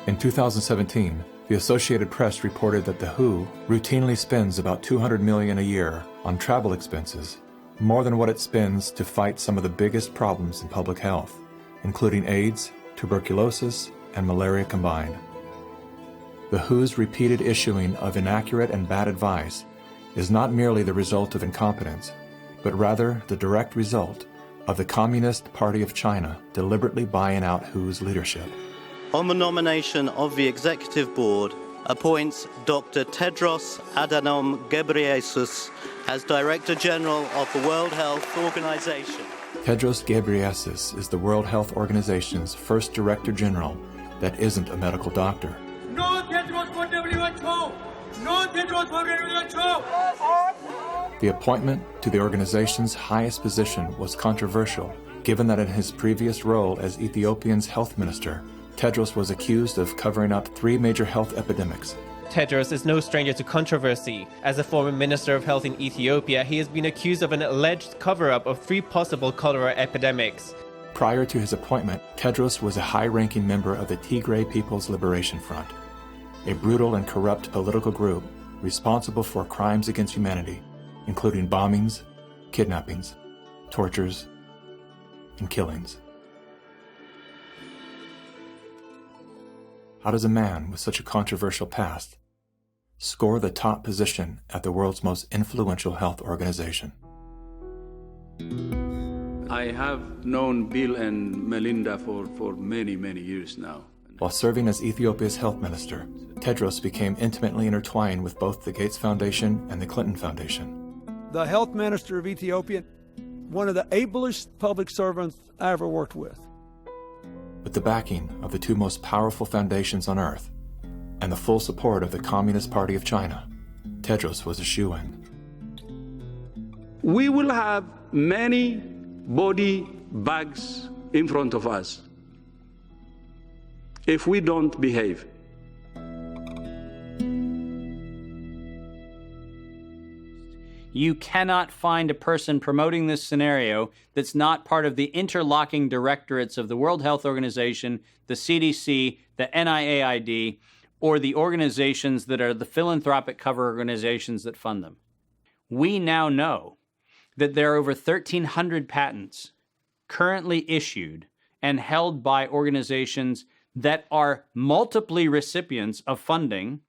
In 2017, the Associated Press reported that the WHO routinely spends about $200 million a year on travel expenses, more than what it spends to fight some of the biggest problems in public health, including AIDS, tuberculosis, and malaria combined. The WHO's repeated issuing of inaccurate and bad advice is not merely the result of incompetence, but rather the direct result of the Communist Party of China deliberately buying out WHO's leadership. On the nomination of the Executive Board, appoints Dr. Tedros Adhanom Ghebreyesus as Director General of the World Health Organization. Tedros Ghebreyesus is the World Health Organization's first Director General that isn't a medical doctor. No Tedros for WHO! No Tedros for WHO! The appointment to the organization's highest position was controversial, given that in his previous role as Ethiopia's health minister, Tedros was accused of covering up 3 major health epidemics. Tedros is no stranger to controversy. As a former Minister of Health in Ethiopia, he has been accused of an alleged cover-up of 3 possible cholera epidemics. Prior to his appointment, Tedros was a high-ranking member of the Tigray People's Liberation Front, a brutal and corrupt political group responsible for crimes against humanity, including bombings, kidnappings, tortures, and killings. How does a man with such a controversial past score the top position at the world's most influential health organization? I have known Bill and Melinda for many, many years now. While serving as Ethiopia's health minister, Tedros became intimately intertwined with both the Gates Foundation and the Clinton Foundation. The health minister of Ethiopia, one of the ablest public servants I ever worked with. With the backing of the 2 most powerful foundations on earth and the full support of the Communist Party of China, Tedros was a shoo-in. We will have many body bags in front of us if we don't behave. You cannot find a person promoting this scenario that's not part of the interlocking directorates of the World Health Organization, the CDC, the NIAID, or the organizations that are the philanthropic cover organizations that fund them. We now know that there are over 1,300 patents currently issued and held by organizations that are multiply recipients of funding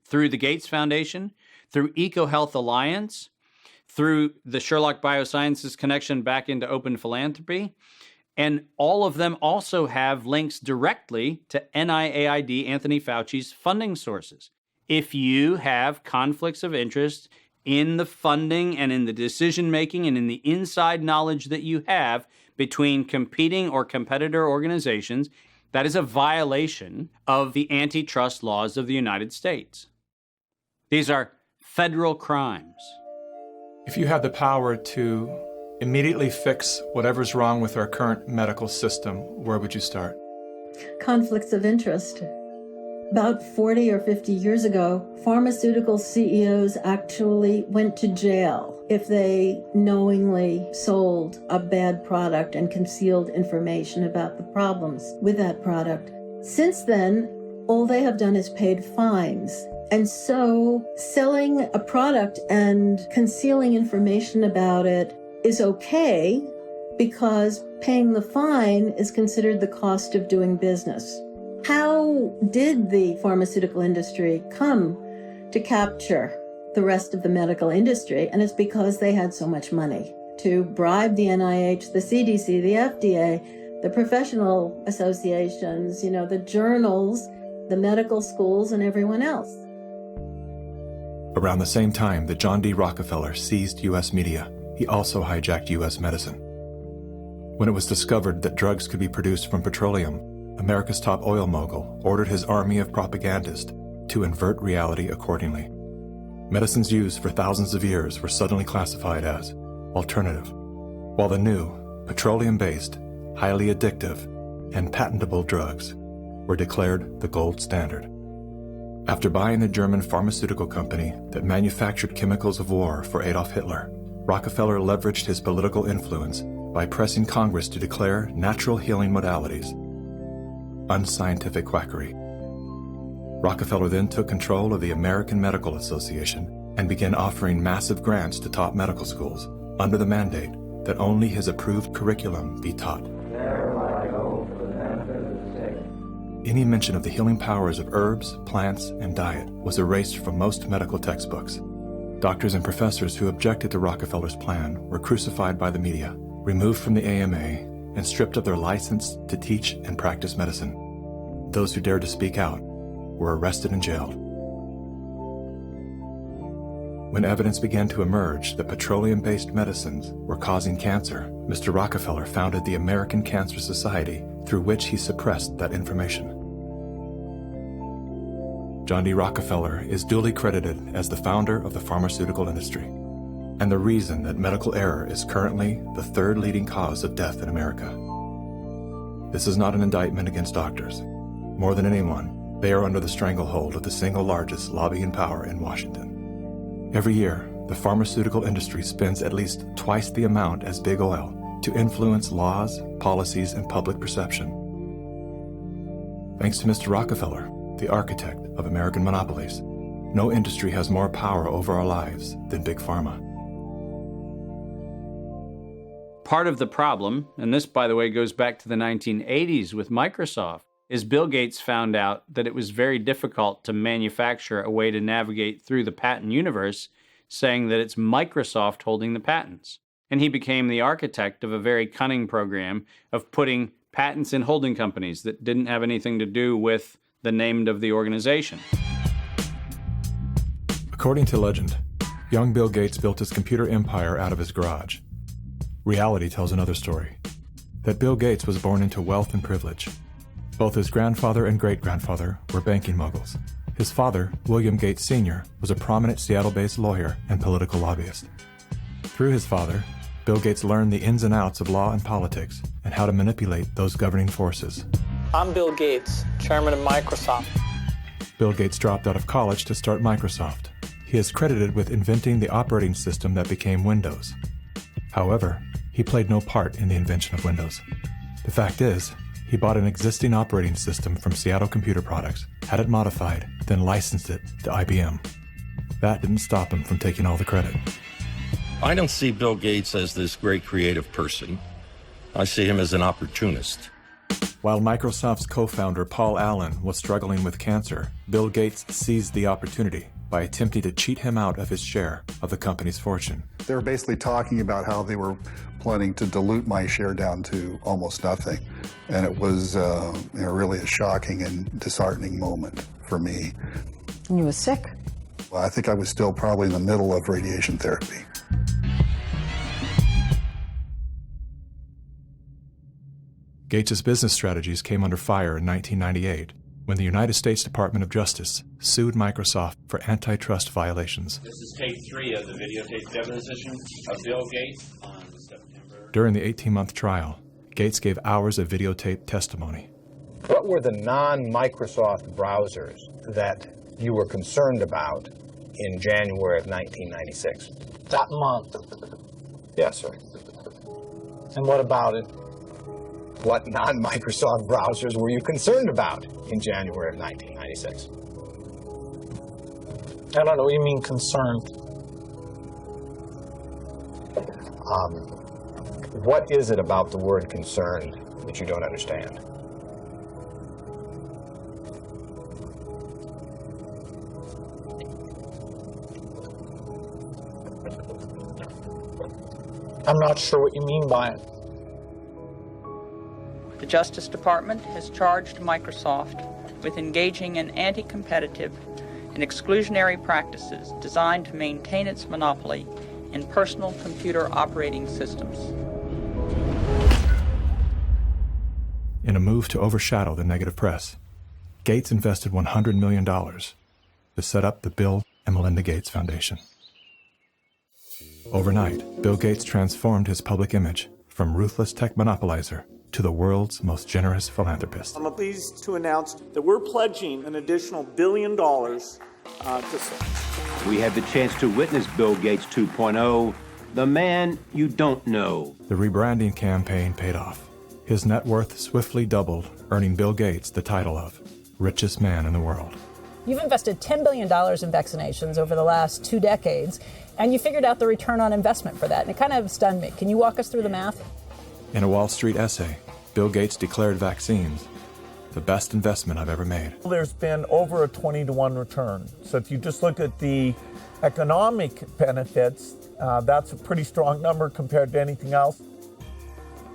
through the Gates Foundation, through EcoHealth Alliance, through the Sherlock Biosciences connection back into open philanthropy, and all of them also have links directly to NIAID, Anthony Fauci's funding sources. If you have conflicts of interest in the funding and in the decision-making and in the inside knowledge that you have between competing or competitor organizations, that is a violation of the antitrust laws of the United States. These are federal crimes. If you had the power to immediately fix whatever's wrong with our current medical system, where would you start? Conflicts of interest. About 40 or 50 years ago, pharmaceutical CEOs actually went to jail if they knowingly sold a bad product and concealed information about the problems with that product. Since then, all they have done is paid fines. And so selling a product and concealing information about it is okay because paying the fine is considered the cost of doing business. How did the pharmaceutical industry come to capture the rest of the medical industry? And it's because they had so much money to bribe the NIH, the CDC, the FDA, the professional associations, the journals, the medical schools, and everyone else. Around the same time that John D. Rockefeller seized U.S. media, he also hijacked U.S. medicine. When it was discovered that drugs could be produced from petroleum, America's top oil mogul ordered his army of propagandists to invert reality accordingly. Medicines used for thousands of years were suddenly classified as alternative, while the new, petroleum-based, highly addictive, and patentable drugs were declared the gold standard. After buying the German pharmaceutical company that manufactured chemicals of war for Adolf Hitler, Rockefeller leveraged his political influence by pressing Congress to declare natural healing modalities unscientific quackery. Rockefeller then took control of the American Medical Association and began offering massive grants to top medical schools under the mandate that only his approved curriculum be taught. Any mention of the healing powers of herbs, plants, and diet was erased from most medical textbooks. Doctors and professors who objected to Rockefeller's plan were crucified by the media, removed from the AMA, and stripped of their license to teach and practice medicine. Those who dared to speak out were arrested and jailed. When evidence began to emerge that petroleum-based medicines were causing cancer, Mr. Rockefeller founded the American Cancer Society, through which he suppressed that information. John D. Rockefeller is duly credited as the founder of the pharmaceutical industry, and the reason that medical error is currently the third leading cause of death in America. This is not an indictment against doctors. More than anyone, they are under the stranglehold of the single largest lobbying power in Washington. Every year, the pharmaceutical industry spends at least twice the amount as big oil to influence laws, policies, and public perception. Thanks to Mr. Rockefeller, the architect of American monopolies, no industry has more power over our lives than Big Pharma. Part of the problem, and this, by the way, goes back to the 1980s with Microsoft, is Bill Gates found out that it was very difficult to manufacture a way to navigate through the patent universe, saying that it's Microsoft holding the patents. And he became the architect of a very cunning program of putting patents in holding companies that didn't have anything to do with the name of the organization. According to legend, young Bill Gates built his computer empire out of his garage. Reality tells another story, that Bill Gates was born into wealth and privilege. Both his grandfather and great-grandfather were banking moguls. His father, William Gates Sr., was a prominent Seattle-based lawyer and political lobbyist. Through his father, Bill Gates learned the ins and outs of law and politics and how to manipulate those governing forces. I'm Bill Gates, chairman of Microsoft. Bill Gates dropped out of college to start Microsoft. He is credited with inventing the operating system that became Windows. However, he played no part in the invention of Windows. The fact is, he bought an existing operating system from Seattle Computer Products, had it modified, then licensed it to IBM. That didn't stop him from taking all the credit. I don't see Bill Gates as this great creative person. I see him as an opportunist. While Microsoft's co-founder Paul Allen was struggling with cancer, Bill Gates seized the opportunity by attempting to cheat him out of his share of the company's fortune. They were basically talking about how they were planning to dilute my share down to almost nothing. And it was really a shocking and disheartening moment for me. And you were sick? Well, I think I was still probably in the middle of radiation therapy. Gates' business strategies came under fire in 1998 when the United States Department of Justice sued Microsoft for antitrust violations. This is tape 3 of the videotape deposition of Bill Gates on September. During the 18-month trial, Gates gave hours of videotape testimony. What were the non-Microsoft browsers that you were concerned about in January of 1996? That month. Yes, sir. And what about it? What non-Microsoft browsers were you concerned about in January of 1996? I don't know what you mean concerned. What is it about the word concerned that you don't understand? I'm not sure what you mean by it. The Justice Department has charged Microsoft with engaging in anti-competitive and exclusionary practices designed to maintain its monopoly in personal computer operating systems. In a move to overshadow the negative press, Gates invested $100 million to set up the Bill and Melinda Gates Foundation. Overnight, Bill Gates transformed his public image from ruthless tech monopolizer to the world's most generous philanthropist. I'm pleased to announce that we're pledging an additional $1 billion to SARS. We had the chance to witness Bill Gates 2.0, the man you don't know. The rebranding campaign paid off. His net worth swiftly doubled, earning Bill Gates the title of richest man in the world. You've invested $10 billion in vaccinations over the last 2 decades, and you figured out the return on investment for that, and it kind of stunned me. Can you walk us through the math? In a Wall Street essay, Bill Gates declared vaccines the best investment I've ever made. There's been over a 20-to-1 return. So if you just look at the economic benefits, that's a pretty strong number compared to anything else.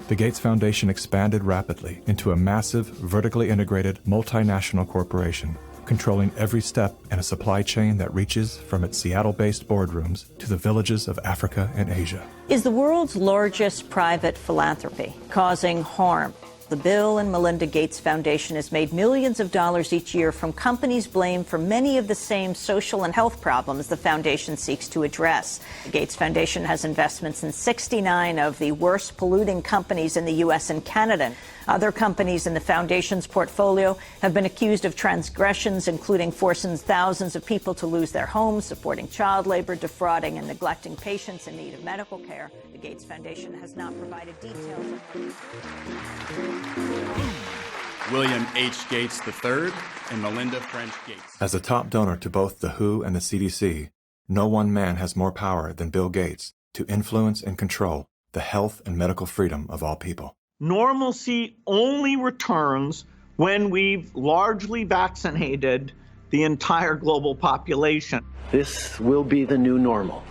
The Gates Foundation expanded rapidly into a massive, vertically integrated, multinational corporation, controlling every step in a supply chain that reaches from its Seattle-based boardrooms to the villages of Africa and Asia. Is the world's largest private philanthropy causing harm? The Bill and Melinda Gates Foundation has made millions of dollars each year from companies blamed for many of the same social and health problems the foundation seeks to address. The Gates Foundation has investments in 69 of the worst polluting companies in the U.S. and Canada. Other companies in the foundation's portfolio have been accused of transgressions, including forcing thousands of people to lose their homes, supporting child labor, defrauding and neglecting patients in need of medical care. The Gates Foundation has not provided details. William H. Gates III and Melinda French Gates. As a top donor to both the WHO and the CDC, no one man has more power than Bill Gates to influence and control the health and medical freedom of all people. Normalcy only returns when we've largely vaccinated the entire global population. This will be the new normal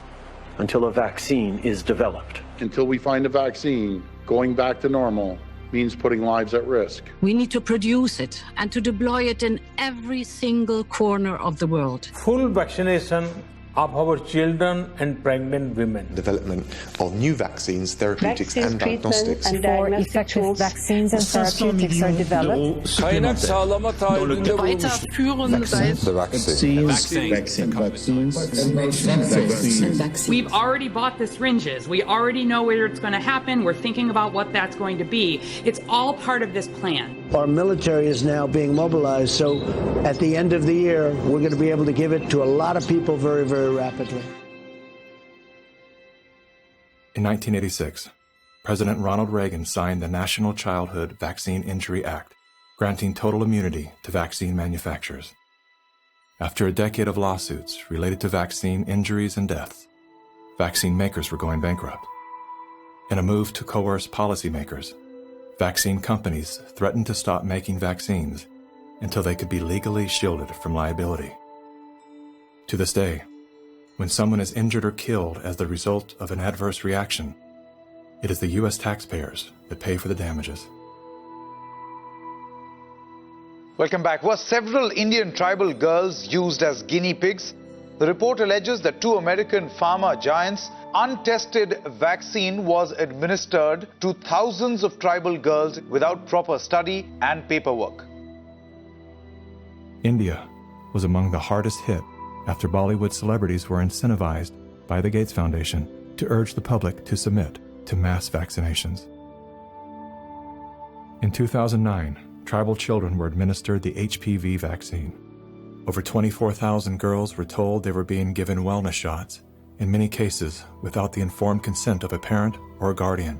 until a vaccine is developed. Until we find a vaccine, going back to normal means putting lives at risk. We need to produce it and to deploy it in every single corner of the world. Full vaccination of our children and pregnant women. Development of new vaccines, therapeutics and diagnostics. Before effective vaccines and therapeutics are developed. We've already bought the syringes. We already know where it's going to happen. We're thinking about what that's going to be. It's all part of this plan. Our military is now being mobilized, so at the end of the year, we're going to be able to give it to a lot of people very, very rapidly. In 1986, President Ronald Reagan signed the National Childhood Vaccine Injury Act, granting total immunity to vaccine manufacturers. After a decade of lawsuits related to vaccine injuries and deaths, vaccine makers were going bankrupt. In a move to coerce policymakers, vaccine companies threatened to stop making vaccines until they could be legally shielded from liability. To this day, when someone is injured or killed as the result of an adverse reaction, it is the U.S. taxpayers that pay for the damages. Welcome back. Were several Indian tribal girls used as guinea pigs? The report alleges that 2 American pharma giants' untested vaccine was administered to thousands of tribal girls without proper study and paperwork. India was among the hardest hit after Bollywood celebrities were incentivized by the Gates Foundation to urge the public to submit to mass vaccinations. In 2009, tribal children were administered the HPV vaccine. Over 24,000 girls were told they were being given wellness shots, in many cases without the informed consent of a parent or a guardian.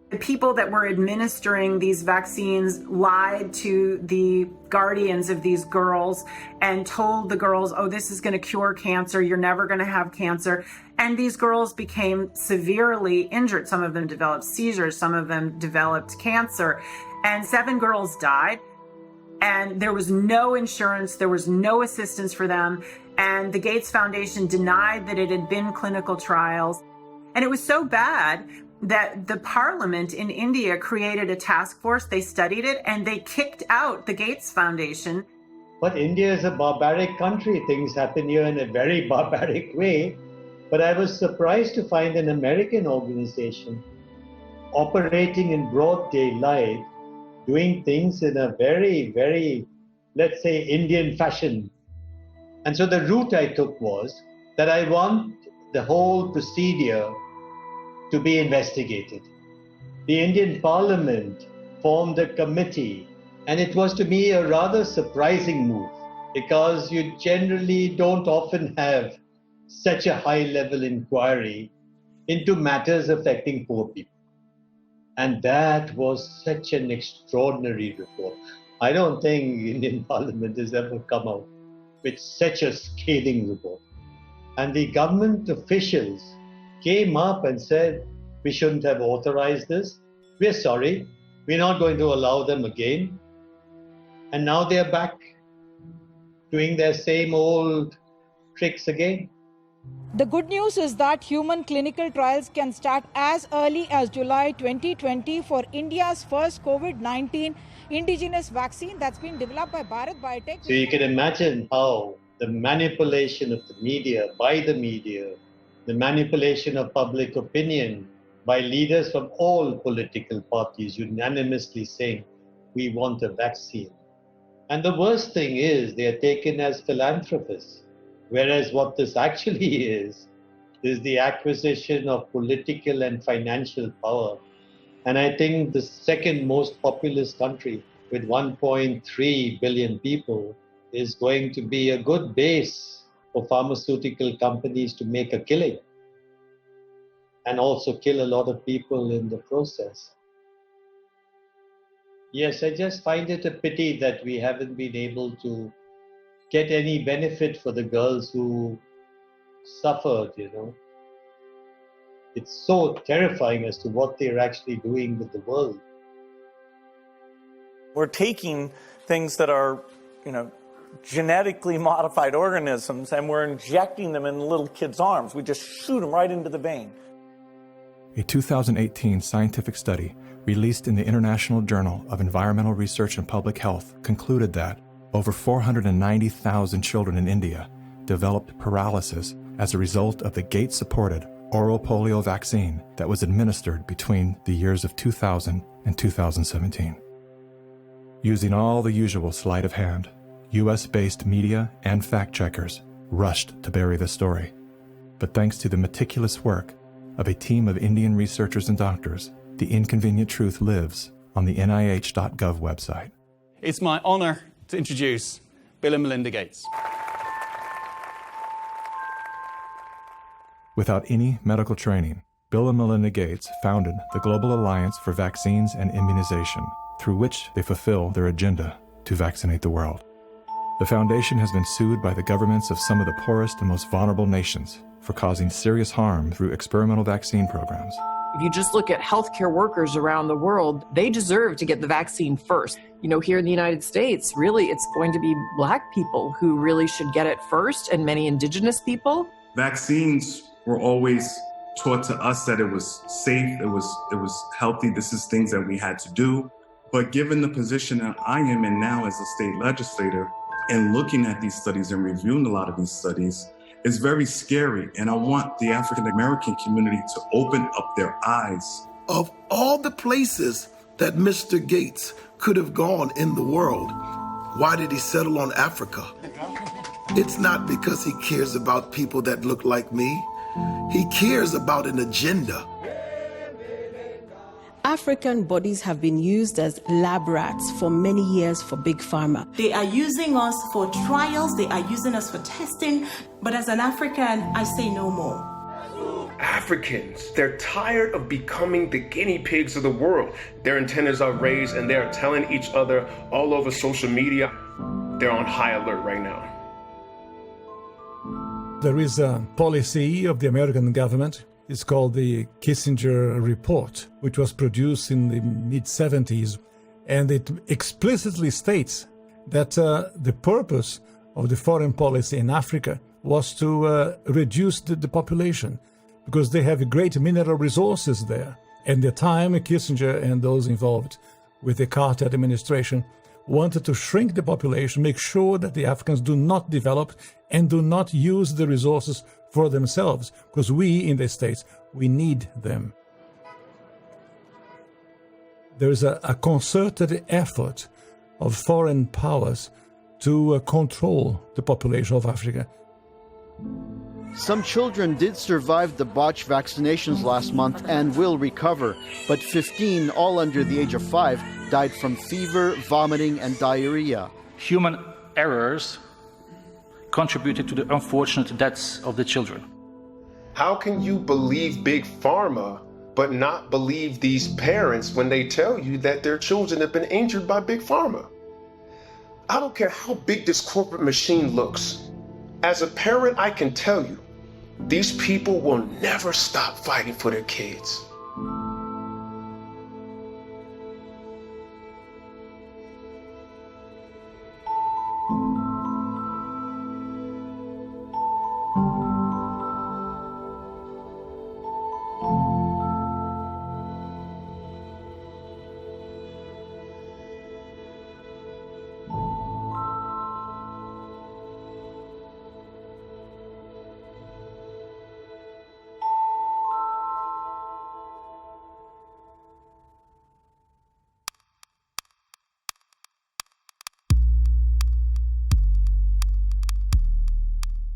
The people that were administering these vaccines lied to the guardians of these girls and told the girls, oh, this is going to cure cancer, you're never going to have cancer. And these girls became severely injured. Some of them developed seizures, some of them developed cancer, and 7 girls died. And there was no insurance, there was no assistance for them. And the Gates Foundation denied that it had been clinical trials. And it was so bad that the parliament in India created a task force, they studied it, and they kicked out the Gates Foundation. But India is a barbaric country. Things happen here in a very barbaric way. But I was surprised to find an American organization operating in broad daylight, doing things in a very, very, let's say, Indian fashion. And so the route I took was that I want the whole procedure to be investigated. The Indian Parliament formed a committee, and it was to me a rather surprising move because you generally don't often have such a high-level inquiry into matters affecting poor people. And that was such an extraordinary report. I don't think Indian Parliament has ever come out with such a scathing report. And the government officials came up and said, we shouldn't have authorized this. We're sorry. We're not going to allow them again. And now they're back doing their same old tricks again. The good news is that human clinical trials can start as early as July 2020 for India's first COVID-19 indigenous vaccine that's been developed by Bharat Biotech. So you can imagine how the manipulation of the media, by the media, the manipulation of public opinion by leaders from all political parties unanimously saying, we want a vaccine. And the worst thing is they are taken as philanthropists. Whereas what this actually is the acquisition of political and financial power. And I think the second most populous country with 1.3 billion people is going to be a good base for pharmaceutical companies to make a killing and also kill a lot of people in the process. Yes, I just find it a pity that we haven't been able to get any benefit for the girls who suffered, It's so terrifying as to what they're actually doing with the world. We're taking things that are, genetically modified organisms, and we're injecting them in little kids' arms. We just shoot them right into the vein. A 2018 scientific study released in the International Journal of Environmental Research and Public Health concluded that over 490,000 children in India developed paralysis as a result of the Gates-supported oral polio vaccine that was administered between the years of 2000 and 2017. Using all the usual sleight of hand, U.S.-based media and fact-checkers rushed to bury the story. But thanks to the meticulous work of a team of Indian researchers and doctors, the inconvenient truth lives on the NIH.gov website. It's my honor to introduce Bill and Melinda Gates. Without any medical training, Bill and Melinda Gates founded the Global Alliance for Vaccines and Immunization, through which they fulfill their agenda to vaccinate the world. The foundation has been sued by the governments of some of the poorest and most vulnerable nations for causing serious harm through experimental vaccine programs. If you just look at healthcare workers around the world, they deserve to get the vaccine first. Here in the United States, really, it's going to be Black people who really should get it first, and many indigenous people. Vaccines were always taught to us that it was safe, it was healthy, this is things that we had to do. But given the position that I am in now as a state legislator, and looking at these studies and reviewing a lot of these studies, it's very scary. And I want the African American community to open up their eyes. Of all the places that Mr. Gates could have gone in the world, why did he settle on Africa? It's not because he cares about people that look like me. He cares about an agenda. African bodies have been used as lab rats for many years for Big Pharma. They are using us for trials, they are using us for testing, but as an African, I say no more. Africans, they're tired of becoming the guinea pigs of the world. Their antennas are raised and they're telling each other all over social media. They're on high alert right now. There is a policy of the American government. It's called the Kissinger Report, which was produced in the mid-70s. And it explicitly states that the purpose of the foreign policy in Africa was to reduce the population, because they have great mineral resources there. At the time, Kissinger and those involved with the Carter administration wanted to shrink the population, make sure that the Africans do not develop and do not use the resources for themselves, because we in the States, we need them. There is a concerted effort of foreign powers to control the population of Africa. Some children did survive the botched vaccinations last month and will recover, but 15, all under the age of 5, died from fever, vomiting, and diarrhea. Human errors contributed to the unfortunate deaths of the children. How can you believe Big Pharma but not believe these parents when they tell you that their children have been injured by Big Pharma? I don't care how big this corporate machine looks. As a parent, I can tell you, these people will never stop fighting for their kids.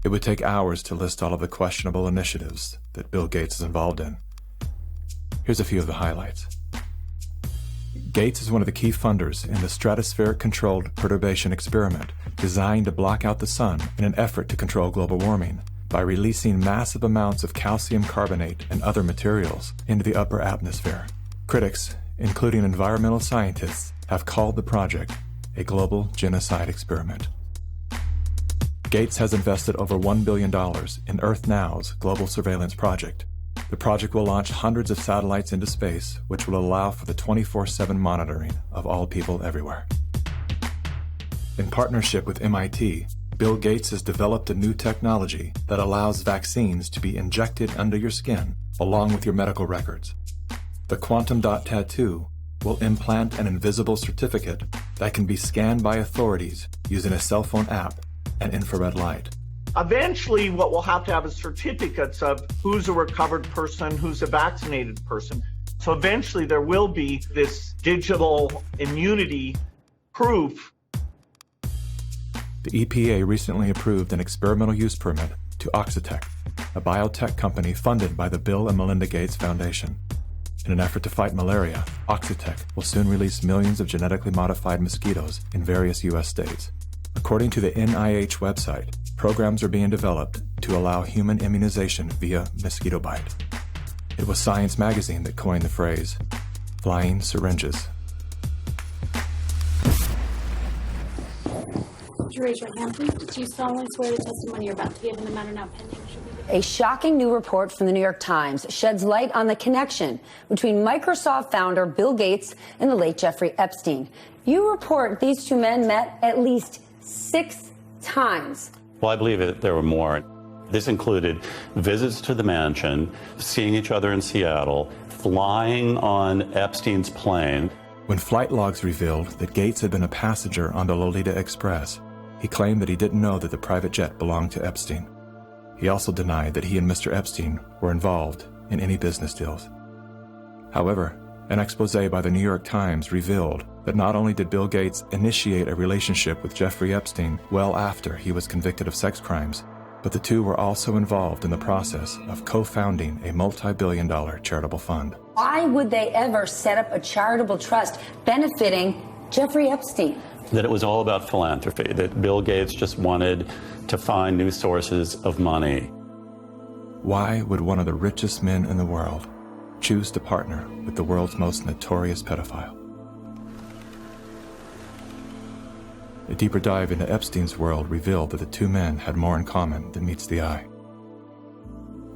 It would take hours to list all of the questionable initiatives that Bill Gates is involved in. Here's a few of the highlights. Gates is one of the key funders in the stratospheric-controlled perturbation experiment designed to block out the sun in an effort to control global warming by releasing massive amounts of calcium carbonate and other materials into the upper atmosphere. Critics, including environmental scientists, have called the project a global genocide experiment. Gates has invested over $1 billion in Earth Now's global surveillance project. The project will launch hundreds of satellites into space, which will allow for the 24/7 monitoring of all people everywhere. In partnership with MIT, Bill Gates has developed a new technology that allows vaccines to be injected under your skin along with your medical records. The quantum dot tattoo will implant an invisible certificate that can be scanned by authorities using a cell phone app and infrared light. Eventually, what we'll have is certificates of who's a recovered person, who's a vaccinated person. So eventually there will be this digital immunity proof. The EPA recently approved an experimental use permit to Oxitec, a biotech company funded by the Bill and Melinda Gates Foundation. In an effort to fight malaria, Oxitec will soon release millions of genetically modified mosquitoes in various U.S. states. According to the NIH website, programs are being developed to allow human immunization via mosquito bite. It was Science magazine that coined the phrase, flying syringes. Would you raise your hand, please? Do you solemnly swear the testimony you're about to give in the matter now pending should be the... A shocking new report from the New York Times sheds light on the connection between Microsoft founder Bill Gates and the late Jeffrey Epstein. You report these two men met at least 6 times. Well, I believe that there were more. This included visits to the mansion, seeing each other in Seattle, flying on Epstein's plane. When flight logs revealed that Gates had been a passenger on the Lolita Express, he claimed that he didn't know that the private jet belonged to Epstein. He also denied that he and Mr. Epstein were involved in any business deals. However, an expose by the New York Times revealed that not only did Bill Gates initiate a relationship with Jeffrey Epstein well after he was convicted of sex crimes, but the two were also involved in the process of co-founding a multi-billion-dollar charitable fund. Why would they ever set up a charitable trust benefiting Jeffrey Epstein? That it was all about philanthropy, that Bill Gates just wanted to find new sources of money. Why would one of the richest men in the world choose to partner with the world's most notorious pedophile? A deeper dive into Epstein's world revealed that the two men had more in common than meets the eye.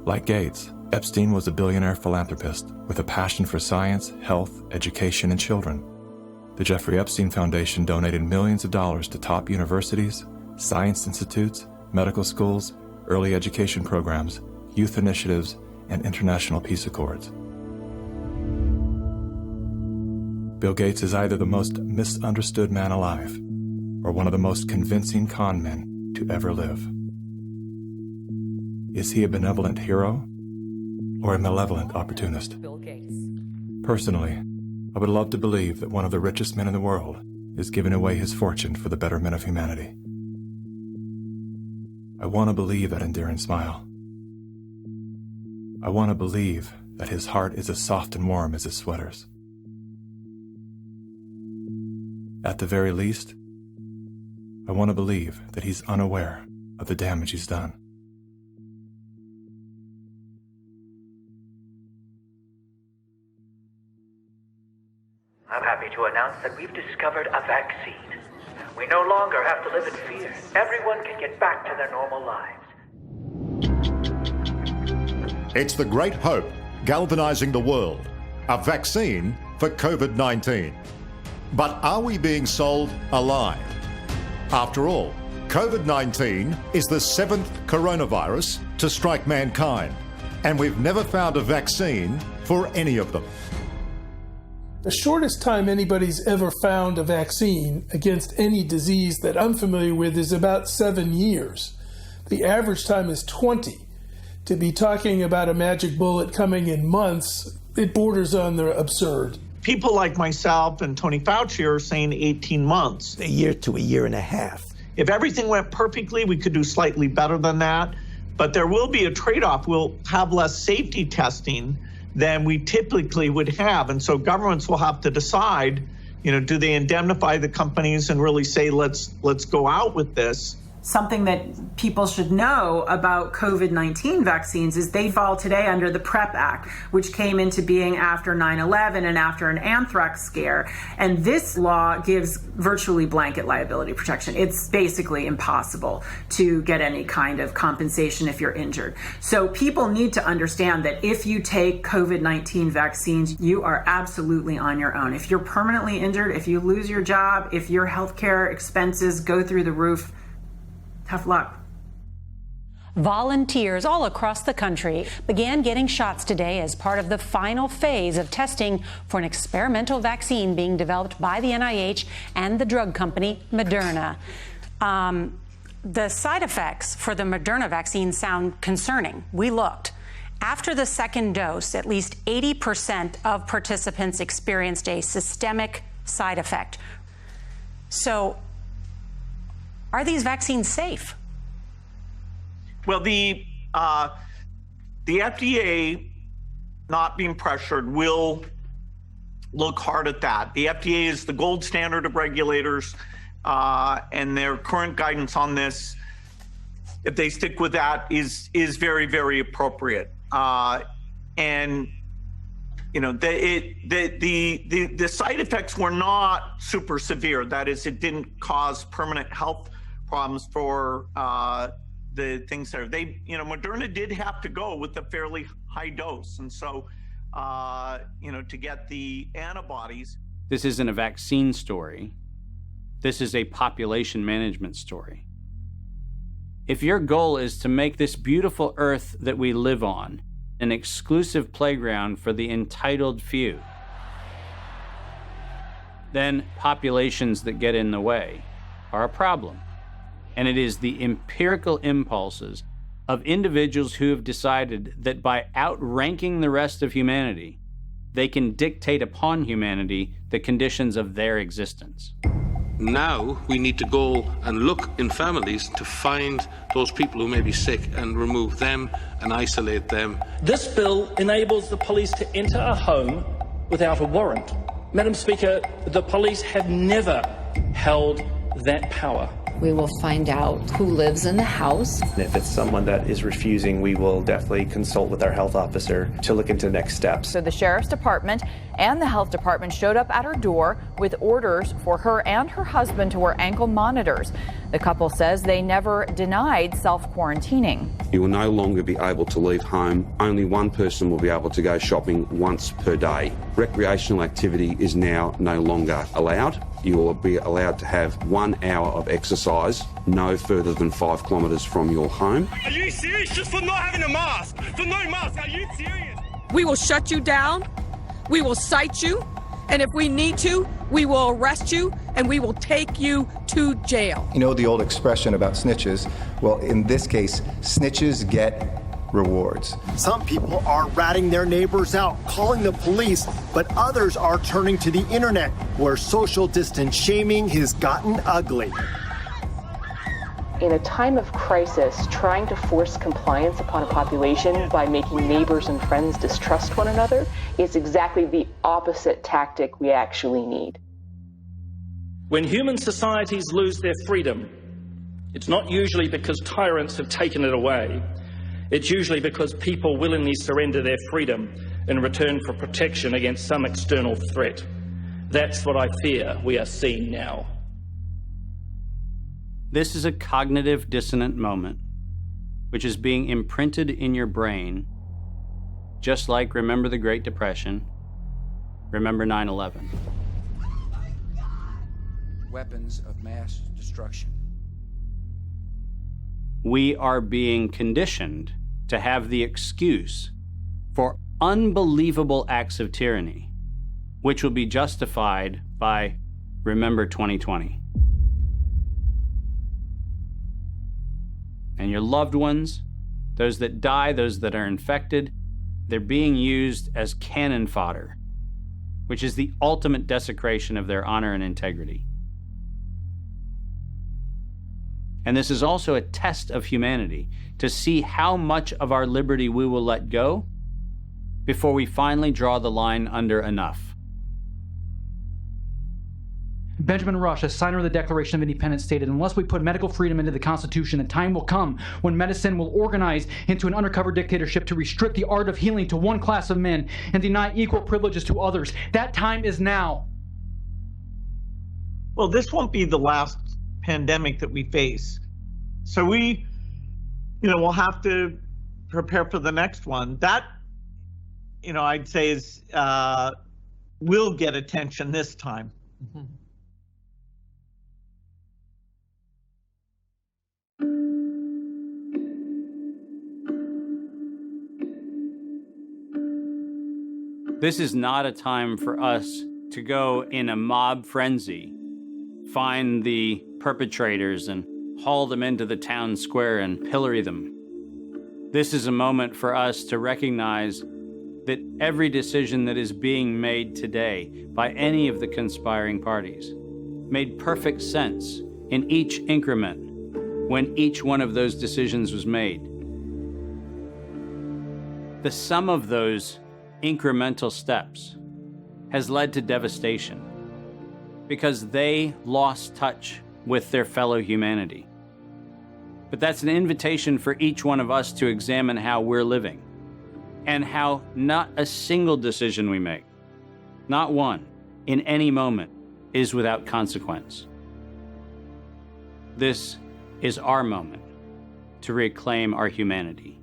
Like Gates, Epstein was a billionaire philanthropist with a passion for science, health, education, and children. The Jeffrey Epstein Foundation donated millions of dollars to top universities, science institutes, medical schools, early education programs, youth initiatives, and international peace accords. Bill Gates is either the most misunderstood man alive or one of the most convincing con men to ever live. Is he a benevolent hero or a malevolent opportunist? Bill Gates. Personally, I would love to believe that one of the richest men in the world is giving away his fortune for the betterment of humanity. I want to believe that endearing smile. I want to believe that his heart is as soft and warm as his sweaters. At the very least, I want to believe that he's unaware of the damage he's done. I'm happy to announce that we've discovered a vaccine. We no longer have to live in fear. Everyone can get back to their normal lives. It's the great hope galvanizing the world. A vaccine for COVID-19. But are we being sold a lie? After all, COVID-19 is the 7th coronavirus to strike mankind, and we've never found a vaccine for any of them. The shortest time anybody's ever found a vaccine against any disease that I'm familiar with is about 7 years. The average time is 20. To be talking about a magic bullet coming in months, it borders on the absurd. People like myself and Tony Fauci are saying 18 months. A year to a year and a half. If everything went perfectly, we could do slightly better than that. But there will be a trade-off. We'll have less safety testing than we typically would have. And so governments will have to decide, do they indemnify the companies and really say, let's go out with this? Something that people should know about COVID-19 vaccines is they fall today under the PrEP Act, which came into being after 9/11 and after an anthrax scare. And this law gives virtually blanket liability protection. It's basically impossible to get any kind of compensation if you're injured. So people need to understand that if you take COVID-19 vaccines, you are absolutely on your own. If you're permanently injured, if you lose your job, if your healthcare expenses go through the roof, tough luck. Volunteers all across the country began getting shots today as part of the final phase of testing for an experimental vaccine being developed by the NIH and the drug company Moderna. The side effects for the Moderna vaccine sound concerning. We looked. After the second dose, at least 80% of participants experienced a systemic side effect. So, are these vaccines safe? Well, the FDA, not being pressured, will look hard at that. The FDA is the gold standard of regulators, and their current guidance on this, if they stick with that, is very, very appropriate. And the side effects were not super severe. That is, it didn't cause permanent health problems for the things there. Moderna did have to go with a fairly high dose. And so, to get the antibodies. This isn't a vaccine story. This is a population management story. If your goal is to make this beautiful earth that we live on an exclusive playground for the entitled few, then populations that get in the way are a problem. And it is the empirical impulses of individuals who have decided that by outranking the rest of humanity, they can dictate upon humanity the conditions of their existence. Now we need to go and look in families to find those people who may be sick and remove them and isolate them. This bill enables the police to enter a home without a warrant. Madam Speaker, the police have never held that power. We will find out who lives in the house. If it's someone that is refusing, we will definitely consult with our health officer to look into next steps. So the Sheriff's Department and the Health Department showed up at her door with orders for her and her husband to wear ankle monitors. The couple says they never denied self-quarantining. You will no longer be able to leave home. Only one person will be able to go shopping once per day. Recreational activity is now no longer allowed. You will be allowed to have 1 hour of exercise, no further than 5 kilometres from your home. Are you serious? Just for not having a mask? For no mask? Are you serious? We will shut you down. We will cite you. And if we need to, we will arrest you and we will take you to jail. You know the old expression about snitches? Well, in this case, snitches get rewards. Some people are ratting their neighbors out, calling the police, but others are turning to the internet, where social distance shaming has gotten ugly. In a time of crisis, trying to force compliance upon a population by making neighbors and friends distrust one another is exactly the opposite tactic we actually need. When human societies lose their freedom, it's not usually because tyrants have taken it away. It's usually because people willingly surrender their freedom in return for protection against some external threat. That's what I fear we are seeing now. This is a cognitive dissonant moment, which is being imprinted in your brain, just like remember the Great Depression, remember 9/11. Weapons of mass destruction. We are being conditioned to have the excuse for unbelievable acts of tyranny, which will be justified by remember 2020. And your loved ones, those that die, those that are infected, they're being used as cannon fodder, which is the ultimate desecration of their honor and integrity. And this is also a test of humanity, to see how much of our liberty we will let go before we finally draw the line under enough. Benjamin Rush, a signer of the Declaration of Independence, stated, "Unless we put medical freedom into the Constitution, a time will come when medicine will organize into an undercover dictatorship to restrict the art of healing to one class of men and deny equal privileges to others. That time is now." Well, this won't be the last pandemic that we face. So we, we'll have to prepare for the next one. That, I'd say is, will get attention this time. Mm-hmm. This is not a time for us to go in a mob frenzy, find the perpetrators and haul them into the town square and pillory them. This is a moment for us to recognize that every decision that is being made today by any of the conspiring parties made perfect sense in each increment when each one of those decisions was made. The sum of those incremental steps has led to devastation because they lost touch with their fellow humanity. But that's an invitation for each one of us to examine how we're living and how not a single decision we make, not one, in any moment, is without consequence. This is our moment to reclaim our humanity.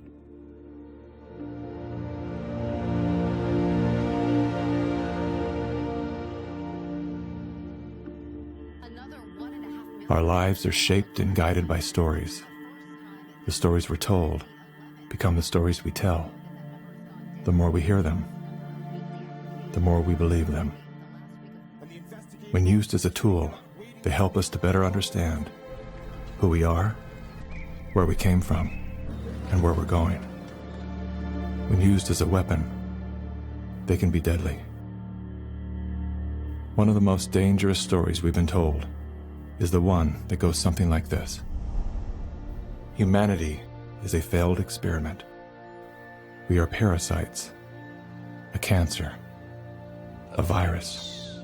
Our lives are shaped and guided by stories. The stories we're told become the stories we tell. The more we hear them, the more we believe them. When used as a tool, they help us to better understand who we are, where we came from, and where we're going. When used as a weapon, they can be deadly. One of the most dangerous stories we've been told is the one that goes something like this. Humanity is a failed experiment. We are parasites, a cancer, a virus.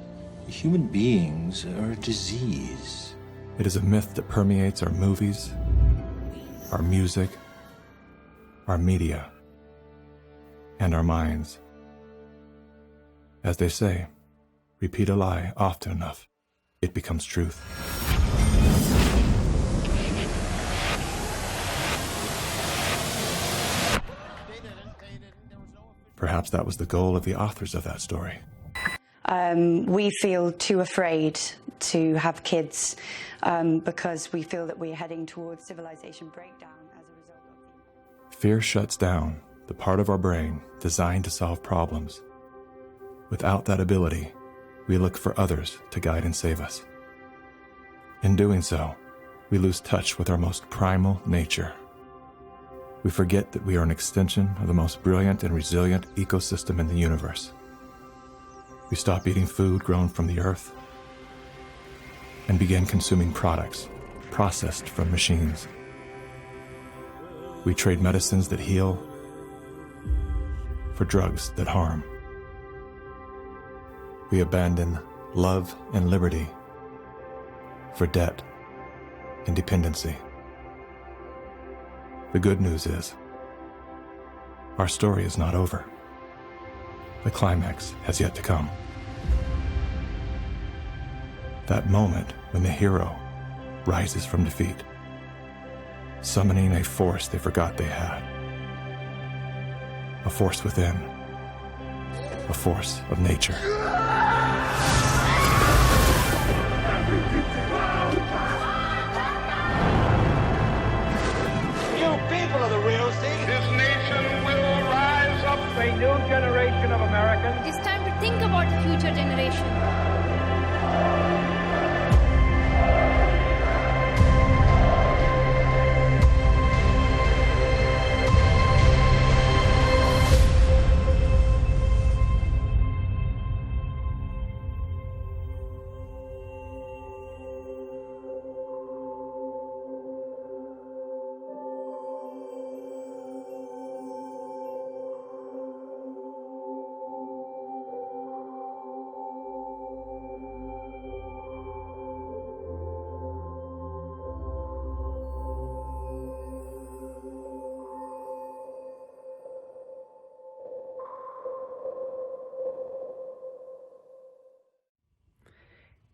Human beings are a disease. It is a myth that permeates our movies, our music, our media, and our minds. As they say, repeat a lie often enough, it becomes truth. Perhaps that was the goal of the authors of that story. We feel too afraid to have kids because we feel that we're heading towards civilization breakdown as a result of... Fear shuts down the part of our brain designed to solve problems. Without that ability, we look for others to guide and save us. In doing so, we lose touch with our most primal nature. We forget that we are an extension of the most brilliant and resilient ecosystem in the universe. We stop eating food grown from the earth and begin consuming products processed from machines. We trade medicines that heal for drugs that harm. We abandon love and liberty for debt and dependency. The good news is, our story is not over. The climax has yet to come. That moment when the hero rises from defeat, summoning a force they forgot they had. A force within. A force of nature. People are the real thing. This nation will rise up. A new generation of Americans. It's time to think about the future generation.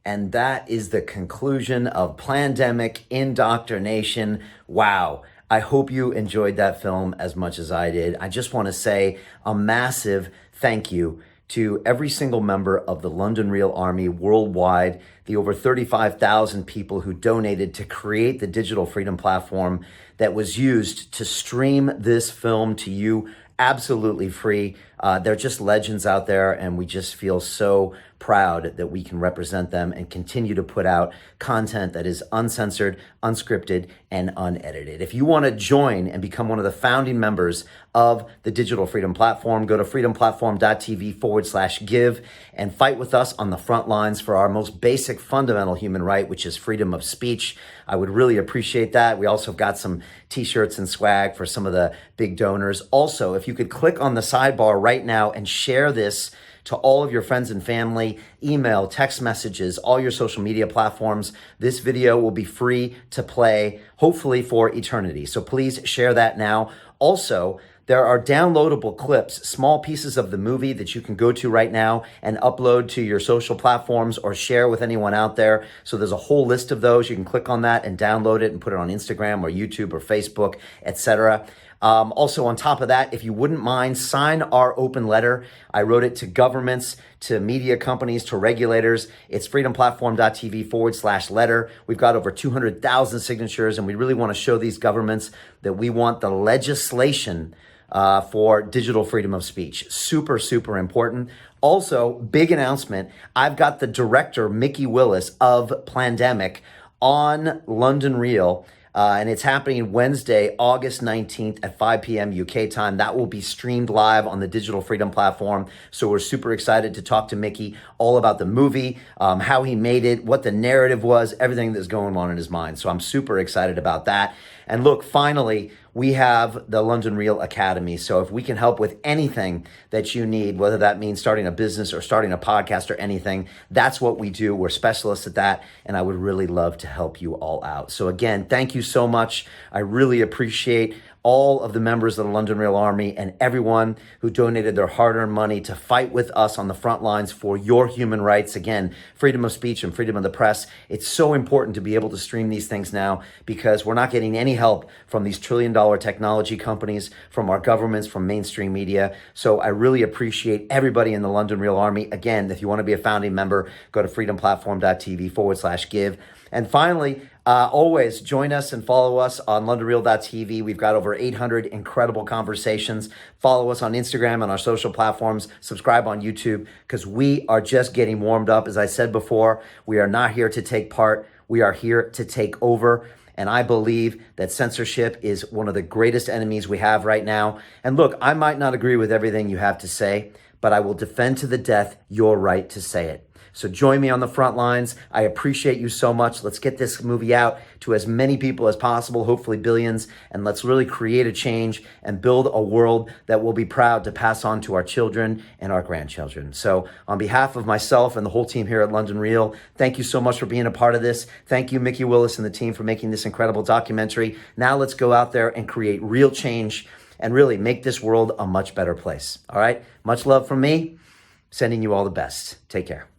And that is the conclusion of Plandemic Indoctrination. Wow. I hope you enjoyed that film as much as I did. I just want to say a massive thank you to every single member of the London Real Army worldwide, the over 35,000 people who donated to create the digital freedom platform that was used to stream this film to you absolutely free. They're just legends out there, and we just feel so proud that we can represent them and continue to put out content that is uncensored, unscripted, and unedited. If you want to join and become one of the founding members of the Digital Freedom Platform, go to freedomplatform.tv/give and fight with us on the front lines for our most basic fundamental human right, which is freedom of speech. I would really appreciate that. We also have got some t-shirts and swag for some of the big donors. Also, if you could click on the sidebar right now and share this to all of your friends and family, email, text messages, all your social media platforms. This video will be free to play, hopefully for eternity. So please share that now. Also, there are downloadable clips, small pieces of the movie that you can go to right now and upload to your social platforms or share with anyone out there. So there's a whole list of those. You can click on that and download it and put it on Instagram or YouTube or Facebook, etc. Also, on top of that, if you wouldn't mind, sign our open letter. I wrote it to governments, to media companies, to regulators. It's freedomplatform.tv/letter. We've got over 200,000 signatures, and we really want to show these governments that we want the legislation for digital freedom of speech. Super, super important. Also, big announcement. I've got the director, Mickey Willis of Plandemic, on London Real. And it's happening Wednesday, August 19th at 5 p.m. UK time. That will be streamed live on the Digital Freedom Platform. So we're super excited to talk to Mickey all about the movie, how he made it, what the narrative was, everything that's going on in his mind. So I'm super excited about that. And look, finally, we have the London Real Academy. So if we can help with anything that you need, whether that means starting a business or starting a podcast or anything, that's what we do. We're specialists at that, and I would really love to help you all out. So again, thank you so much. I really appreciate all of the members of the London Real Army and everyone who donated their hard-earned money to fight with us on the front lines for your human rights. Again, freedom of speech and freedom of the press. It's so important to be able to stream these things now because we're not getting any help from these trillion-dollar technology companies, from our governments, from mainstream media. So I really appreciate everybody in the London Real Army. Again, if you want to be a founding member, go to freedomplatform.tv/give. And finally, always join us and follow us on LondonReal.tv. We've got over 800 incredible conversations. Follow us on Instagram and our social platforms. Subscribe on YouTube because we are just getting warmed up. As I said before, we are not here to take part. We are here to take over. And I believe that censorship is one of the greatest enemies we have right now. And look, I might not agree with everything you have to say, but I will defend to the death your right to say it. So join me on the front lines. I appreciate you so much. Let's get this movie out to as many people as possible, hopefully billions, and let's really create a change and build a world that we'll be proud to pass on to our children and our grandchildren. So on behalf of myself and the whole team here at London Real, thank you so much for being a part of this. Thank you, Mickey Willis and the team, for making this incredible documentary. Now let's go out there and create real change and really make this world a much better place. All right? Much love from me. Sending you all the best. Take care.